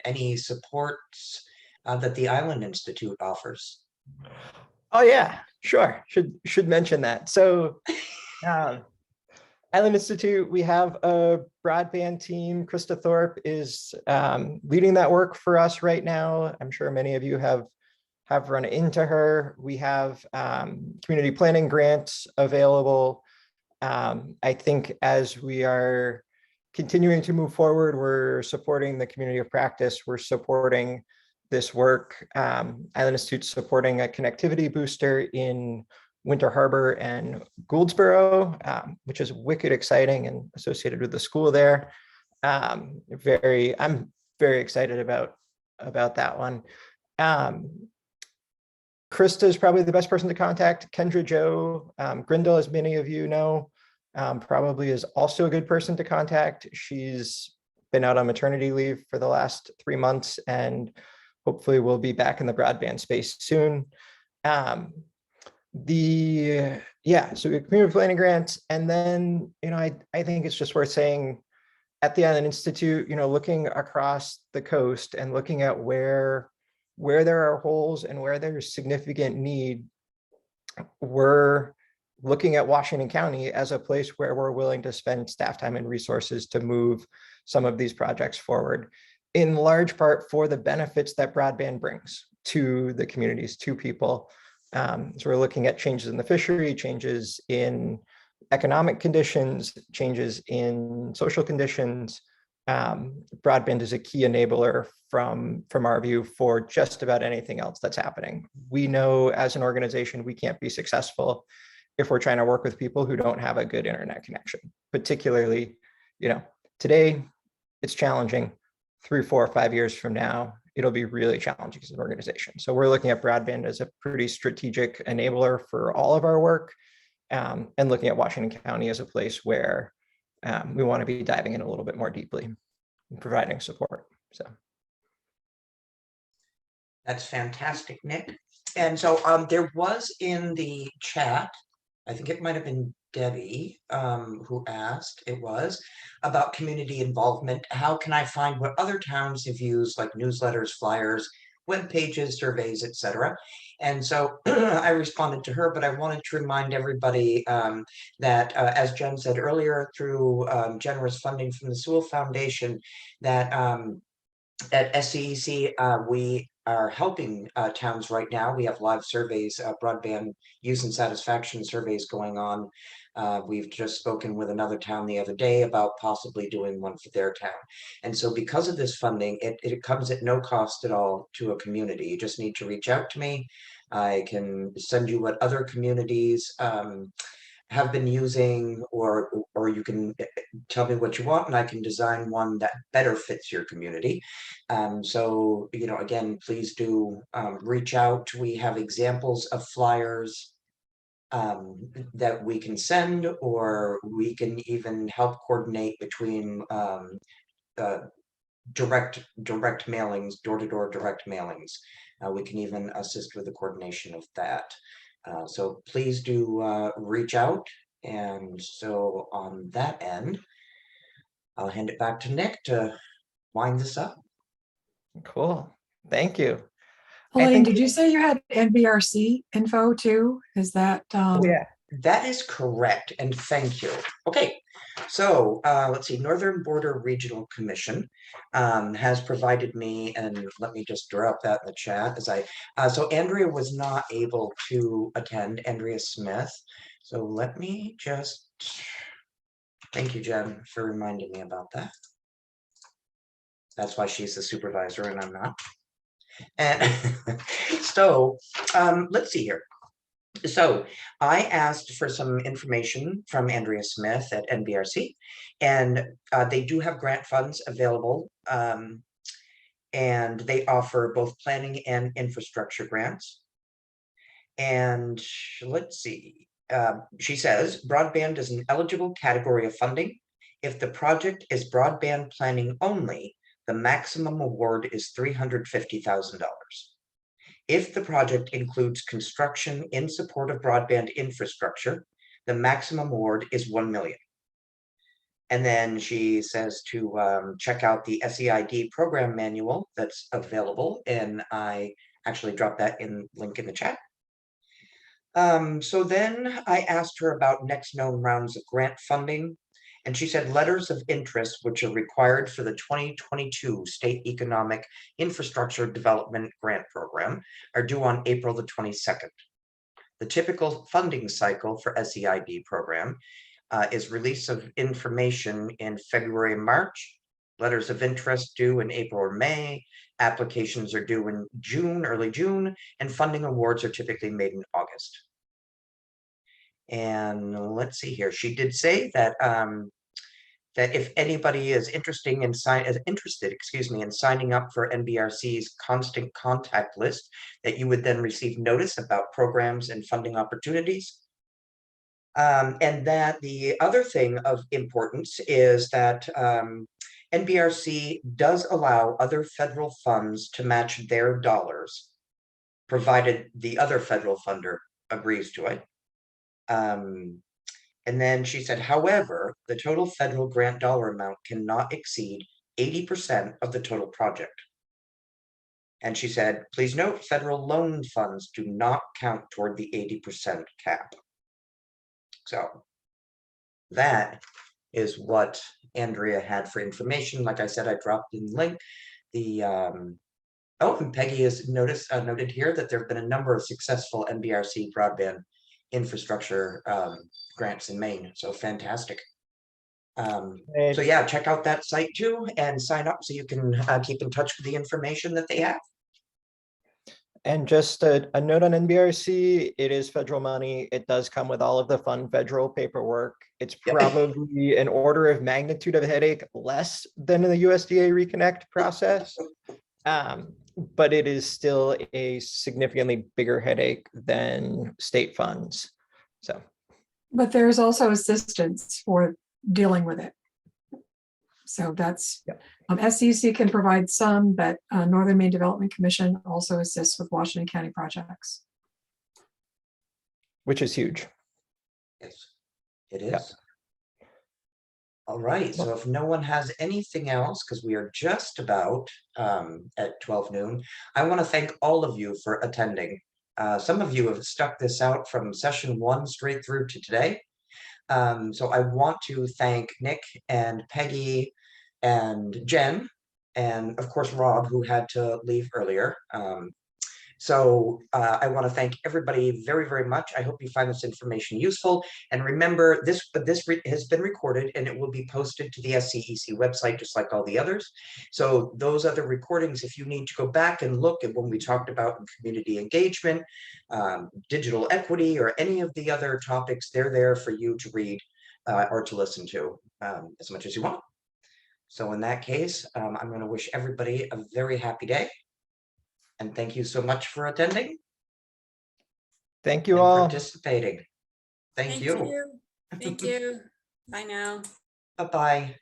any supports that the Island Institute offers. Oh, yeah, sure. Should mention that. So um, Island Institute, we have a broadband team. Krista Thorpe is leading that work for us right now. I'm sure many of you have run into her. We have community planning grants available. I think as we are continuing to move forward, we're supporting the community of practice. We're supporting this work. Island Institute supporting a connectivity booster in Winter Harbor and Gouldsboro, which is wicked exciting and associated with the school there. I'm very excited about that one. Krista is probably the best person to contact. Kendra Jo Grindle, as many of you know, probably is also a good person to contact. She's been out on maternity leave for the last 3 months and hopefully will be back in the broadband space soon. So we have community planning grants. And then, I think it's just worth saying at the Island Institute, looking across the coast and looking at where there are holes and where there's significant need, we're looking at Washington County as a place where we're willing to spend staff time and resources to move some of these projects forward, in large part for the benefits that broadband brings to the communities, to people. So we're looking at changes in the fishery, changes in economic conditions, changes in social conditions. Broadband is a key enabler from our view for just about anything else that's happening. We know as an organization, we can't be successful if we're trying to work with people who don't have a good internet connection. Particularly, today it's challenging. 3, 4, 5 years from now, it'll be really challenging as an organization. So we're looking at broadband as a pretty strategic enabler for all of our work, and looking at Washington County as a place where we want to be diving in a little bit more deeply and providing support. So That's fantastic, Nick. And so there was in the chat, I think it might have been Debbie who asked, it was about community involvement. How can I find what other towns have used, like newsletters, flyers, web pages, surveys, etc. And so I responded to her, but I wanted to remind everybody that, as Jen said earlier, through generous funding from the Sewell Foundation, that at SCEC, we are helping towns right now. We have live surveys, broadband use and satisfaction surveys going on. We've just spoken with another town the other day about possibly doing one for their town. And so because of this funding, it comes at no cost at all to a community. You just need to reach out to me. I can send you what other communities have been using, or you can tell me what you want and I can design one that better fits your community. So, again, please do reach out. We have examples of flyers that we can send, or we can even help coordinate between direct mailings, door-to-door direct mailings. We can even assist with the coordination of that. So please do reach out. And so on that end, I'll hand it back to Nick to wind this up. cool. Thank you. Elaine, did you say you had NBRC info too? Is that? Yeah. That is correct, and thank you. Okay, so let's see, Northern Border Regional Commission has provided me, and let me just drop that in the chat as so Andrea was not able to attend, Andrea Smith. So let me just, thank you, Jen, for reminding me about that. That's why she's the supervisor and I'm not. And so let's see here. So I asked for some information from Andrea Smith at NBRC, and they do have grant funds available, and they offer both planning and infrastructure grants. And let's see, she says broadband is an eligible category of funding. If the project is broadband planning only, the maximum award is $350,000. If the project includes construction in support of broadband infrastructure, the maximum award is $1 million. And then she says to check out the SEID program manual that's available, and I actually dropped that link in the chat. So then I asked her about next known rounds of grant funding, and she said letters of interest, which are required for the 2022 State Economic Infrastructure Development Grant Program, are due on April the 22nd. The typical funding cycle for SEID program is release of information in February and March, letters of interest due in April or May, applications are due in June, early June, and funding awards are typically made in August. And let's see here, she did say that that if anybody is interested in signing up for NBRC's constant contact list, that you would then receive notice about programs and funding opportunities. And that the other thing of importance is that NBRC does allow other federal funds to match their dollars, provided the other federal funder agrees to it. And then she said, however, the total federal grant dollar amount cannot exceed 80% of the total project. And she said, please note, federal loan funds do not count toward the 80% cap. So that is what Andrea had for information. Like I said, I dropped in the link. The oh, and Peggy has noted here that there have been a number of successful NBRC broadband infrastructure grants in Maine. So fantastic. So yeah, check out that site too and sign up so you can keep in touch with the information that they have. And just a note on NBRC, it is federal money. It does come with all of the fun federal paperwork. It's Yep. probably an order of magnitude of headache less than the USDA Reconnect process. But it is still a significantly bigger headache than state funds. So, But there's also assistance for dealing with it. So that's, Yep. SEC can provide some, but Northern Maine Development Commission also assists with Washington County projects. which is huge. Yes, it Yeah. is. All right, so if no one has anything else, because we are just about at 12 noon, I want to thank all of you for attending. Some of you have stuck this out from session 1 straight through to today. So I want to thank Nick and Peggy and Jen, and of course Rob, who had to leave earlier. I want to thank everybody very, very much. I hope you find this information useful. And remember, this has been recorded and it will be posted to the SCEC website, just like all the others. So those other recordings, if you need to go back and look at when we talked about community engagement, digital equity, or any of the other topics, they're there for you to read or to listen to as much as you want. So in that case, I'm going to wish everybody a very happy day. And thank you so much for attending Thank you and all. participating. Thank you. Thank you. Bye now. Bye-bye.